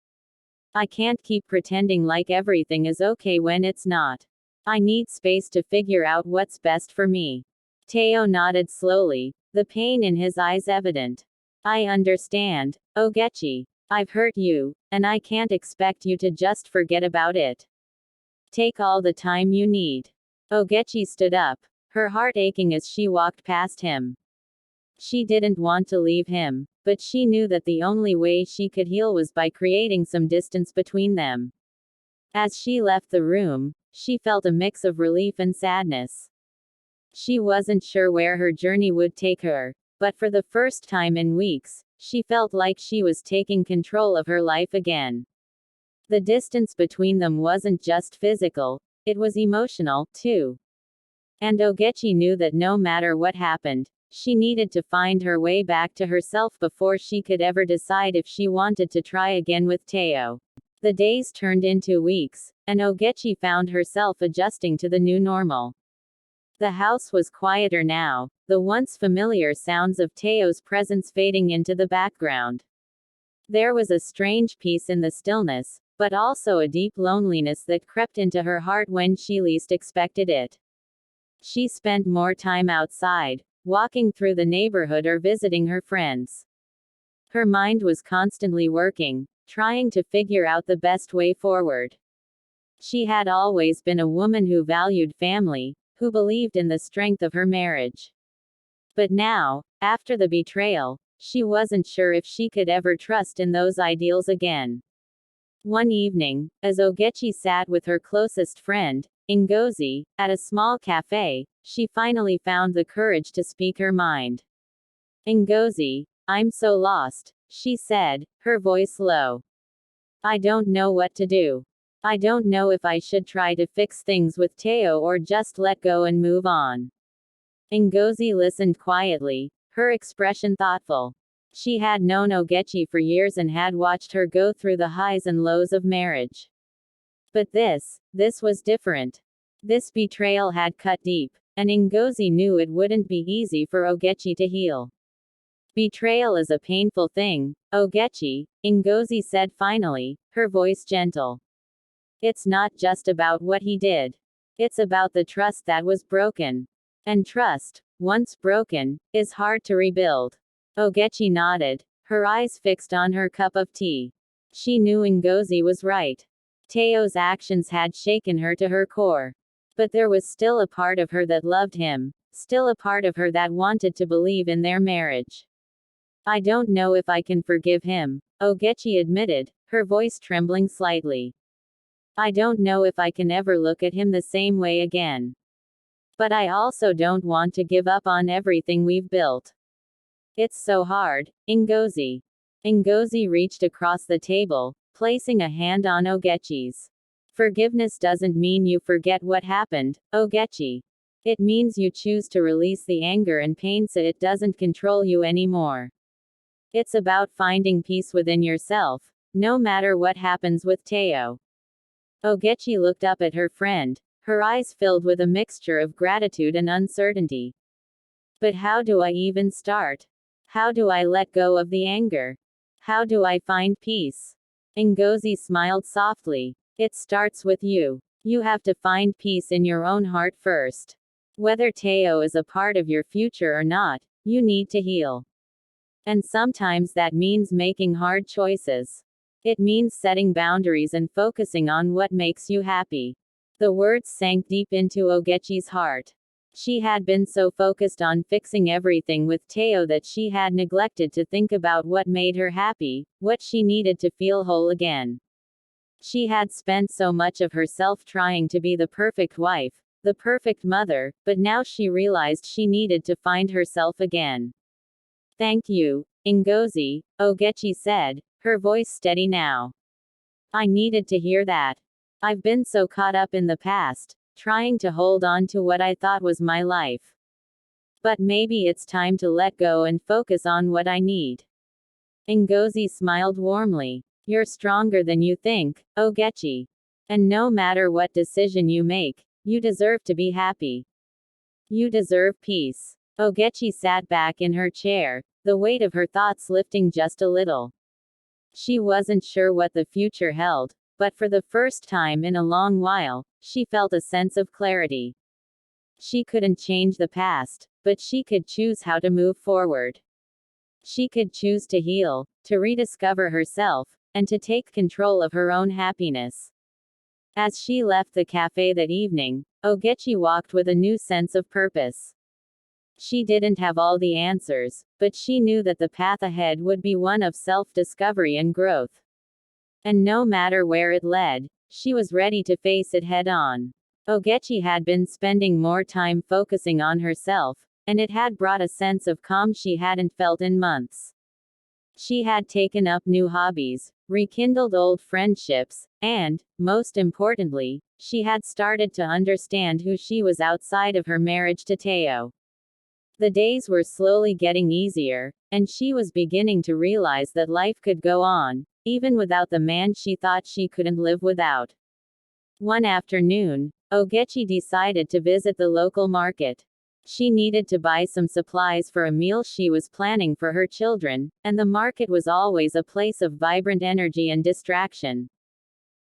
I can't keep pretending like everything is okay when it's not. I need space to figure out what's best for me. Teo nodded slowly, the pain in his eyes evident. I understand, Ogechi. I've hurt you, and I can't expect you to just forget about it. Take all the time you need. Ogechi stood up, her heart aching as she walked past him. She didn't want to leave him, but she knew that the only way she could heal was by creating some distance between them. As she left the room, she felt a mix of relief and sadness. She wasn't sure where her journey would take her, but for the first time in weeks, she felt like she was taking control of her life again. The distance between them wasn't just physical, it was emotional, too. And Ogechi knew that no matter what happened, she needed to find her way back to herself before she could ever decide if she wanted to try again with Teo. The days turned into weeks, and Ogechi found herself adjusting to the new normal. The house was quieter now, the once familiar sounds of Teo's presence fading into the background. There was a strange peace in the stillness, but also a deep loneliness that crept into her heart when she least expected it. She spent more time outside, walking through the neighborhood or visiting her friends. Her mind was constantly working, trying to figure out the best way forward. She had always been a woman who valued family, who believed in the strength of her marriage. But now, after the betrayal, she wasn't sure if she could ever trust in those ideals again. One evening, as Ogechi sat with her closest friend, Ngozi, at a small cafe, she finally found the courage to speak her mind. Ngozi, I'm so lost, she said, her voice low. I don't know what to do. I don't know if I should try to fix things with Teo or just let go and move on. Ngozi listened quietly, her expression thoughtful. She had known Ogechi for years and had watched her go through the highs and lows of marriage. But this was different. This betrayal had cut deep, and Ngozi knew it wouldn't be easy for Ogechi to heal. Betrayal is a painful thing, Ogechi, Ngozi said finally, her voice gentle. It's not just about what he did. It's about the trust that was broken. And trust, once broken, is hard to rebuild. Ogechi nodded, her eyes fixed on her cup of tea. She knew Ngozi was right. Teo's actions had shaken her to her core. But there was still a part of her that loved him, still a part of her that wanted to believe in their marriage. I don't know if I can forgive him, Ogechi admitted, her voice trembling slightly. I don't know if I can ever look at him the same way again. But I also don't want to give up on everything we've built. It's so hard, Ngozi. Ngozi reached across the table, placing a hand on Ogechi's. Forgiveness doesn't mean you forget what happened, Ogechi. It means you choose to release the anger and pain so it doesn't control you anymore. It's about finding peace within yourself, no matter what happens with Teo. Ogechi looked up at her friend, her eyes filled with a mixture of gratitude and uncertainty. But how do I even start? How do I let go of the anger? How do I find peace? Ngozi smiled softly. It starts with you. You have to find peace in your own heart first. Whether Teo is a part of your future or not, you need to heal. And sometimes that means making hard choices. It means setting boundaries and focusing on what makes you happy. The words sank deep into Ogechi's heart. She had been so focused on fixing everything with Teo that she had neglected to think about what made her happy, what she needed to feel whole again. She had spent so much of herself trying to be the perfect wife, the perfect mother, but now she realized she needed to find herself again. Thank you, Ngozi, Ogechi said, her voice steady now. I needed to hear that. I've been so caught up in the past, trying to hold on to what I thought was my life. But maybe it's time to let go and focus on what I need. Ngozi smiled warmly. You're stronger than you think, Ogechi. And no matter what decision you make, you deserve to be happy. You deserve peace. Ogechi sat back in her chair, the weight of her thoughts lifting just a little. She wasn't sure what the future held, but for the first time in a long while, she felt a sense of clarity. She couldn't change the past, but she could choose how to move forward. She could choose to heal, to rediscover herself, and to take control of her own happiness. As she left the cafe that evening, Ogechi walked with a new sense of purpose. She didn't have all the answers, but she knew that the path ahead would be one of self-discovery and growth. And no matter where it led, she was ready to face it head-on. Ogechi had been spending more time focusing on herself, and it had brought a sense of calm she hadn't felt in months. She had taken up new hobbies, rekindled old friendships, and, most importantly, she had started to understand who she was outside of her marriage to Teo. The days were slowly getting easier, and she was beginning to realize that life could go on, even without the man she thought she couldn't live without. One afternoon, Ogechi decided to visit the local market. She needed to buy some supplies for a meal she was planning for her children, and the market was always a place of vibrant energy and distraction.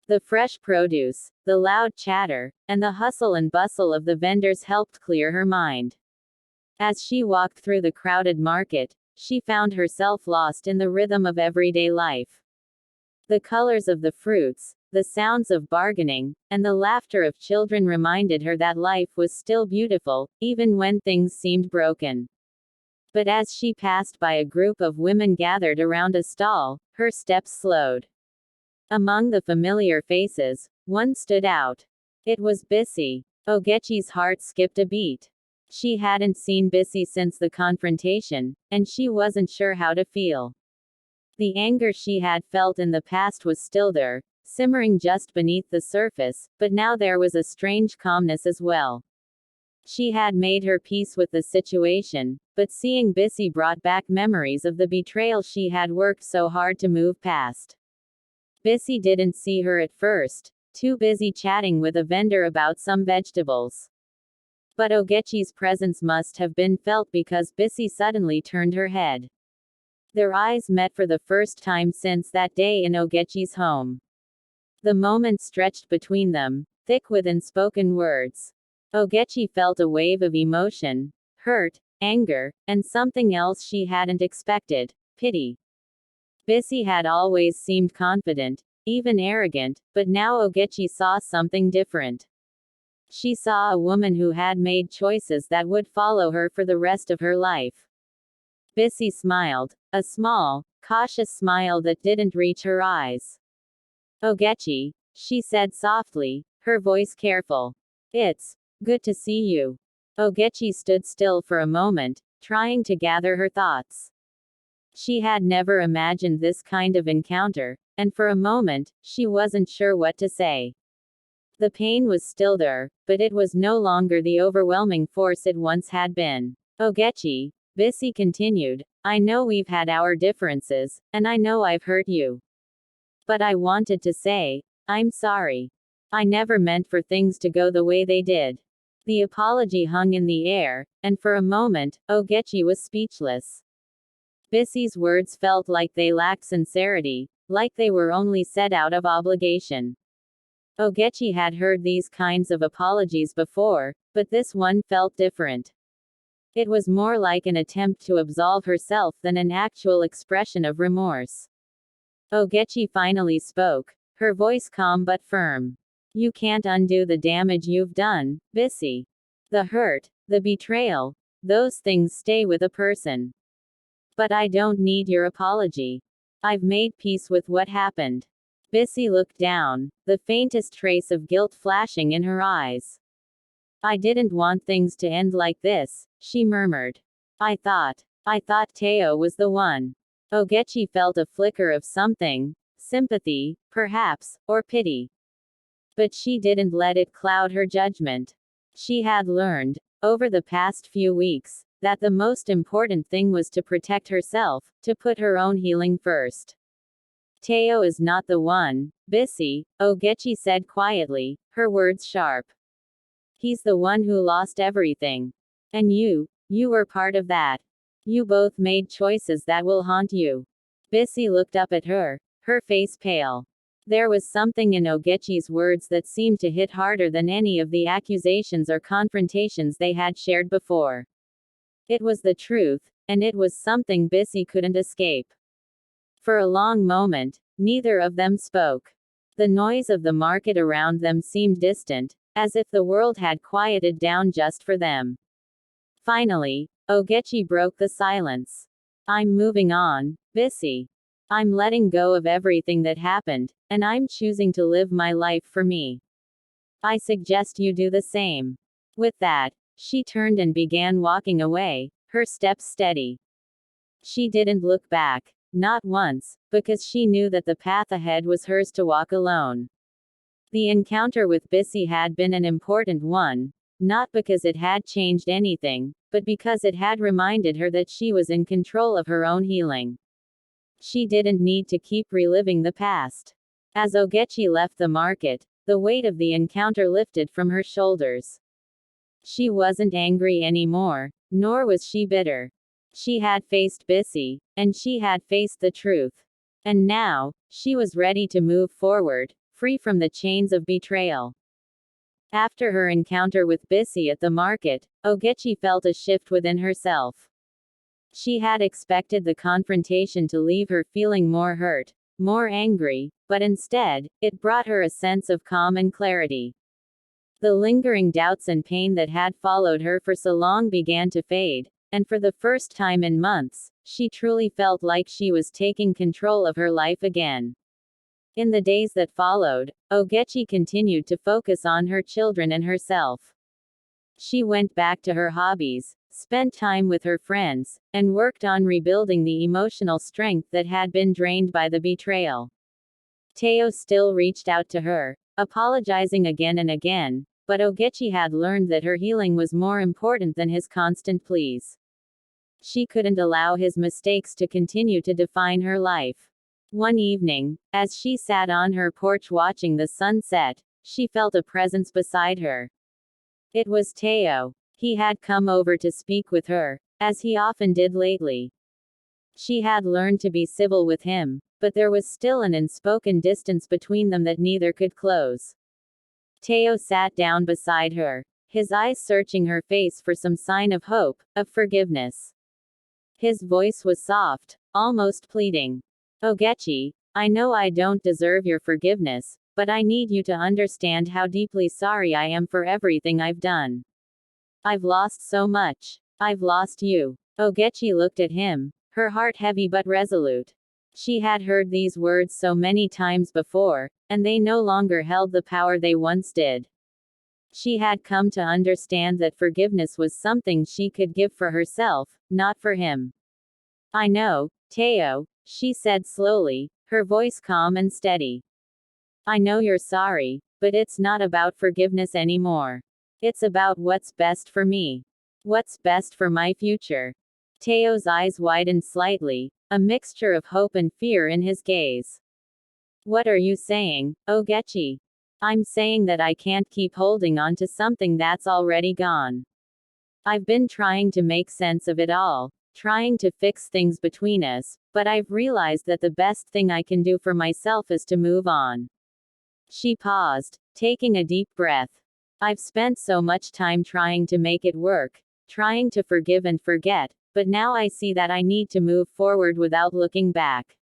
The fresh produce, the loud chatter, and the hustle and bustle of the vendors helped clear her mind. As she walked through the crowded market, she found herself lost in the rhythm of everyday life. The colors of the fruits, the sounds of bargaining, and the laughter of children reminded her that life was still beautiful, even when things seemed broken. But as she passed by a group of women gathered around a stall, her steps slowed. Among the familiar faces, one stood out. It was Bisi. Ogechi's heart skipped a beat. She hadn't seen Bisi since the confrontation, and she wasn't sure how to feel. The anger she had felt in the past was still there, simmering just beneath the surface, but now there was a strange calmness as well. She had made her peace with the situation, but seeing Bisi brought back memories of the betrayal she had worked so hard to move past. Bisi didn't see her at first, too busy chatting with a vendor about some vegetables. But Ogechi's presence must have been felt because Bisi suddenly turned her head. Their eyes met for the first time since that day in Ogechi's home. The moment stretched between them, thick with unspoken words. Ogechi felt a wave of emotion, hurt, anger, and something else she hadn't expected, pity. Bisi had always seemed confident, even arrogant, but now Ogechi saw something different. She saw a woman who had made choices that would follow her for the rest of her life. Bisi smiled, a small, cautious smile that didn't reach her eyes. Ogechi, she said softly, her voice careful. It's good to see you. Ogechi stood still for a moment, trying to gather her thoughts. She had never imagined this kind of encounter, and for a moment, she wasn't sure what to say. The pain was still there, but it was no longer the overwhelming force it once had been. Ogechi, Bisi continued, I know we've had our differences, and I know I've hurt you. But I wanted to say, I'm sorry. I never meant for things to go the way they did. The apology hung in the air, and for a moment, Ogechi was speechless. Bisi's words felt like they lacked sincerity, like they were only said out of obligation. Ogechi had heard these kinds of apologies before, but this one felt different. It was more like an attempt to absolve herself than an actual expression of remorse. Ogechi finally spoke, her voice calm but firm. You can't undo the damage you've done, Bisi. The hurt, the betrayal, those things stay with a person. But I don't need your apology. I've made peace with what happened. Bisi looked down, the faintest trace of guilt flashing in her eyes. I didn't want things to end like this, she murmured. I thought Teo was the one. Ogechi felt a flicker of something, sympathy, perhaps, or pity. But she didn't let it cloud her judgment. She had learned, over the past few weeks, that the most important thing was to protect herself, to put her own healing first. Teo is not the one, Bisi, Ogechi said quietly, her words sharp. He's the one who lost everything. And you were part of that. You both made choices that will haunt you. Bisi looked up at her, her face pale. There was something in Ogechi's words that seemed to hit harder than any of the accusations or confrontations they had shared before. It was the truth, and it was something Bisi couldn't escape. For a long moment, neither of them spoke. The noise of the market around them seemed distant, as if the world had quieted down just for them. Finally, Ogechi broke the silence. I'm moving on, Bisi. I'm letting go of everything that happened, and I'm choosing to live my life for me. I suggest you do the same. With that, she turned and began walking away, her steps steady. She didn't look back, not once, because she knew that the path ahead was hers to walk alone. The encounter with Bisi had been an important one, not because it had changed anything, but because it had reminded her that she was in control of her own healing. She didn't need to keep reliving the past. As Ogechi left the market, the weight of the encounter lifted from her shoulders. She wasn't angry anymore, nor was she bitter. She had faced Bisi, and she had faced the truth. And now, she was ready to move forward, free from the chains of betrayal. After her encounter with Bisi at the market, Ogechi felt a shift within herself. She had expected the confrontation to leave her feeling more hurt, more angry, but instead, it brought her a sense of calm and clarity. The lingering doubts and pain that had followed her for so long began to fade, and for the first time in months, she truly felt like she was taking control of her life again. In the days that followed, Ogechi continued to focus on her children and herself. She went back to her hobbies, spent time with her friends, and worked on rebuilding the emotional strength that had been drained by the betrayal. Teo still reached out to her, apologizing again and again, but Ogechi had learned that her healing was more important than his constant pleas. She couldn't allow his mistakes to continue to define her life. One evening, as she sat on her porch watching the sun set, she felt a presence beside her. It was Teo. He had come over to speak with her, as he often did lately. She had learned to be civil with him, but there was still an unspoken distance between them that neither could close. Teo sat down beside her, his eyes searching her face for some sign of hope, of forgiveness. His voice was soft, almost pleading. Ogechi, I know I don't deserve your forgiveness, but I need you to understand how deeply sorry I am for everything I've done. I've lost so much. I've lost you. Ogechi looked at him, her heart heavy but resolute. She had heard these words so many times before, and they no longer held the power they once did. She had come to understand that forgiveness was something she could give for herself, not for him. I know, Teo, she said slowly, her voice calm and steady. I know you're sorry, but it's not about forgiveness anymore. It's about what's best for me. What's best for my future. Teo's eyes widened slightly, a mixture of hope and fear in his gaze. What are you saying, Ogechi? I'm saying that I can't keep holding on to something that's already gone. I've been trying to make sense of it all, trying to fix things between us, but I've realized that the best thing I can do for myself is to move on. She paused, taking a deep breath. I've spent so much time trying to make it work, trying to forgive and forget, but now I see that I need to move forward without looking back.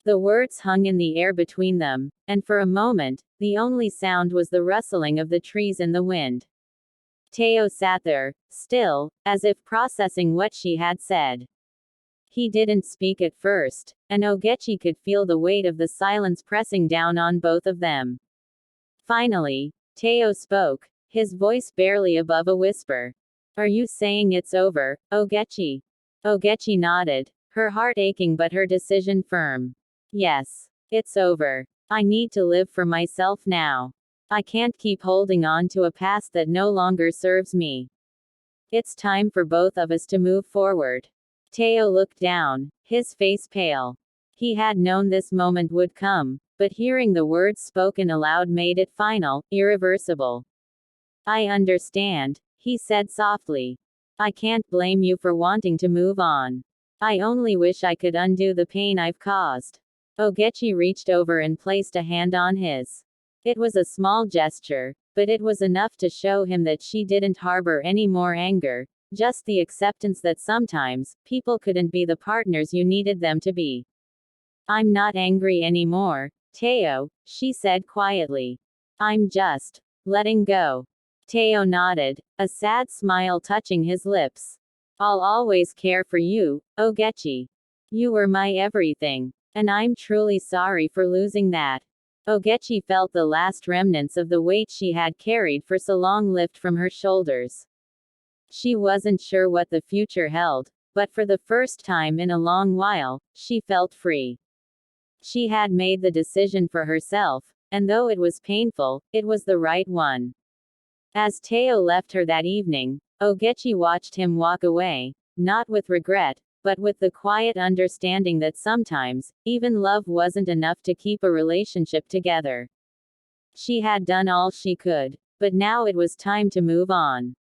The words hung in the air between them, and for a moment, the only sound was the rustling of the trees in the wind. Teo sat there, still, as if processing what she had said. He didn't speak at first, and Ogechi could feel the weight of the silence pressing down on both of them. Finally, Teo spoke, his voice barely above a whisper. Are you saying it's over, Ogechi? Ogechi nodded, her heart aching but her decision firm. Yes, it's over. I need to live for myself now. I can't keep holding on to a past that no longer serves me. It's time for both of us to move forward. Teo looked down, his face pale. He had known this moment would come, but hearing the words spoken aloud made it final, irreversible. I understand, he said softly. I can't blame you for wanting to move on. I only wish I could undo the pain I've caused. Ogechi reached over and placed a hand on his. It was a small gesture, but it was enough to show him that she didn't harbor any more anger, just the acceptance that sometimes, people couldn't be the partners you needed them to be. I'm not angry anymore, Teo, she said quietly. I'm just letting go. Teo nodded, a sad smile touching his lips. I'll always care for you, Ogechi. You were my everything. And I'm truly sorry for losing that. Ogechi felt the last remnants of the weight she had carried for so long lift from her shoulders. She wasn't sure what the future held, but for the first time in a long while, she felt free. She had made the decision for herself, and though it was painful, it was the right one. As Teo left her that evening, Ogechi watched him walk away, not with regret, but with the quiet understanding that sometimes, even love wasn't enough to keep a relationship together. She had done all she could, but now it was time to move on.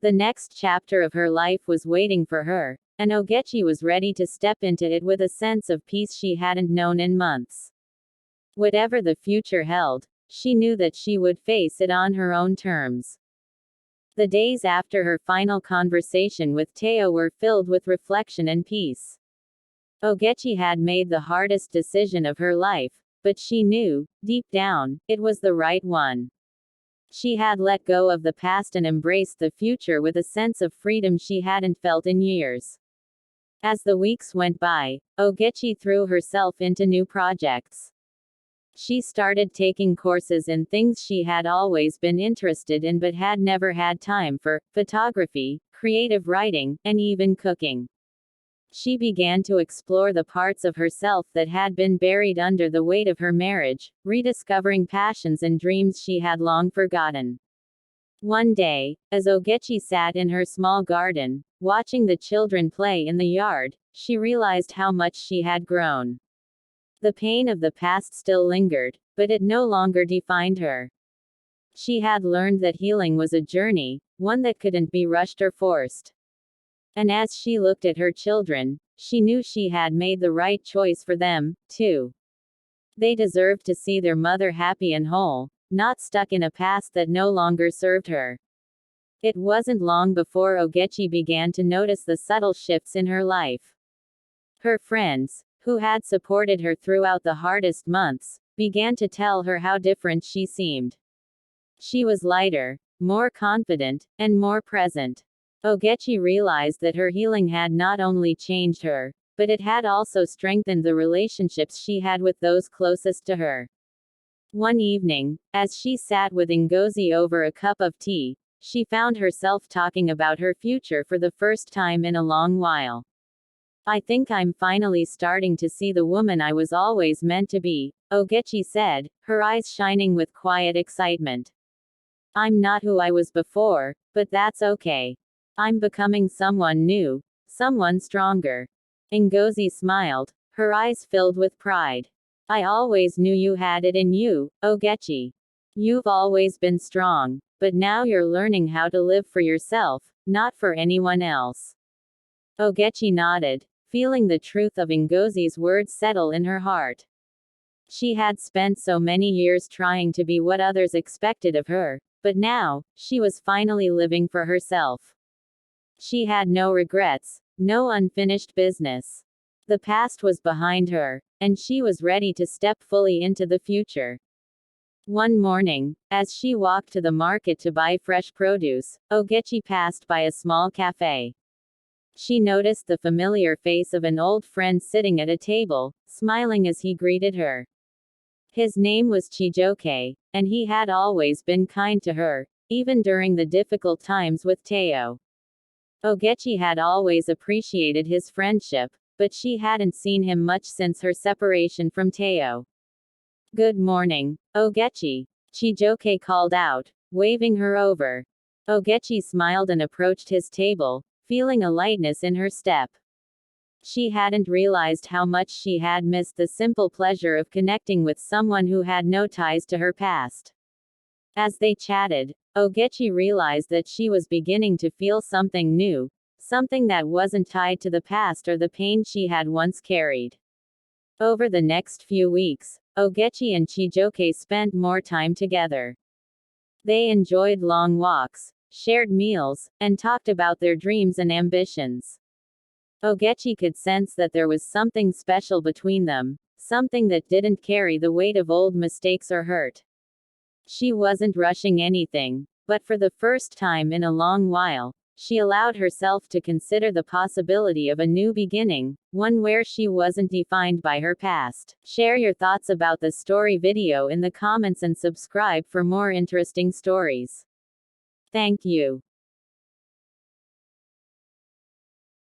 The next chapter of her life was waiting for her, and Ogechi was ready to step into it with a sense of peace she hadn't known in months. Whatever the future held, she knew that she would face it on her own terms. The days after her final conversation with Teo were filled with reflection and peace. Ogechi had made the hardest decision of her life, but she knew, deep down, it was the right one. She had let go of the past and embraced the future with a sense of freedom she hadn't felt in years. As the weeks went by, Ogechi threw herself into new projects. She started taking courses in things she had always been interested in but had never had time for: photography, creative writing, and even cooking. She began to explore the parts of herself that had been buried under the weight of her marriage, rediscovering passions and dreams she had long forgotten. One day, as Ogechi sat in her small garden, watching the children play in the yard, she realized how much she had grown. The pain of the past still lingered, but it no longer defined her. She had learned that healing was a journey, one that couldn't be rushed or forced. And as she looked at her children, she knew she had made the right choice for them, too. They deserved to see their mother happy and whole, not stuck in a past that no longer served her. It wasn't long before Ogechi began to notice the subtle shifts in her life. Her friends, who had supported her throughout the hardest months, began to tell her how different she seemed. She was lighter, more confident, and more present. Ogechi realized that her healing had not only changed her, but it had also strengthened the relationships she had with those closest to her. One evening, as she sat with Ngozi over a cup of tea, she found herself talking about her future for the first time in a long while. "I think I'm finally starting to see the woman I was always meant to be," Ogechi said, her eyes shining with quiet excitement. "I'm not who I was before, but that's okay. I'm becoming someone new, someone stronger." Ngozi smiled, her eyes filled with pride. "I always knew you had it in you, Ogechi. You've always been strong, but now you're learning how to live for yourself, not for anyone else." Ogechi nodded, feeling the truth of Ngozi's words settle in her heart. She had spent so many years trying to be what others expected of her, but now, she was finally living for herself. She had no regrets, no unfinished business. The past was behind her, and she was ready to step fully into the future. One morning, as she walked to the market to buy fresh produce, Ogechi passed by a small cafe. She noticed the familiar face of an old friend sitting at a table, smiling as he greeted her. His name was Chijoke, and he had always been kind to her, even during the difficult times with Teo. Ogechi had always appreciated his friendship, but she hadn't seen him much since her separation from Teo. "Good morning, Ogechi," Chijoke called out, waving her over. Ogechi smiled and approached his table, feeling a lightness in her step. She hadn't realized how much she had missed the simple pleasure of connecting with someone who had no ties to her past. As they chatted, Ogechi realized that she was beginning to feel something new, something that wasn't tied to the past or the pain she had once carried. Over the next few weeks, Ogechi and Chijoke spent more time together. They enjoyed long walks, shared meals, and talked about their dreams and ambitions. Ogechi could sense that there was something special between them, something that didn't carry the weight of old mistakes or hurt. She wasn't rushing anything, but for the first time in a long while, she allowed herself to consider the possibility of a new beginning, one where she wasn't defined by her past. Share your thoughts about the story video in the comments and subscribe for more interesting stories. Thank you.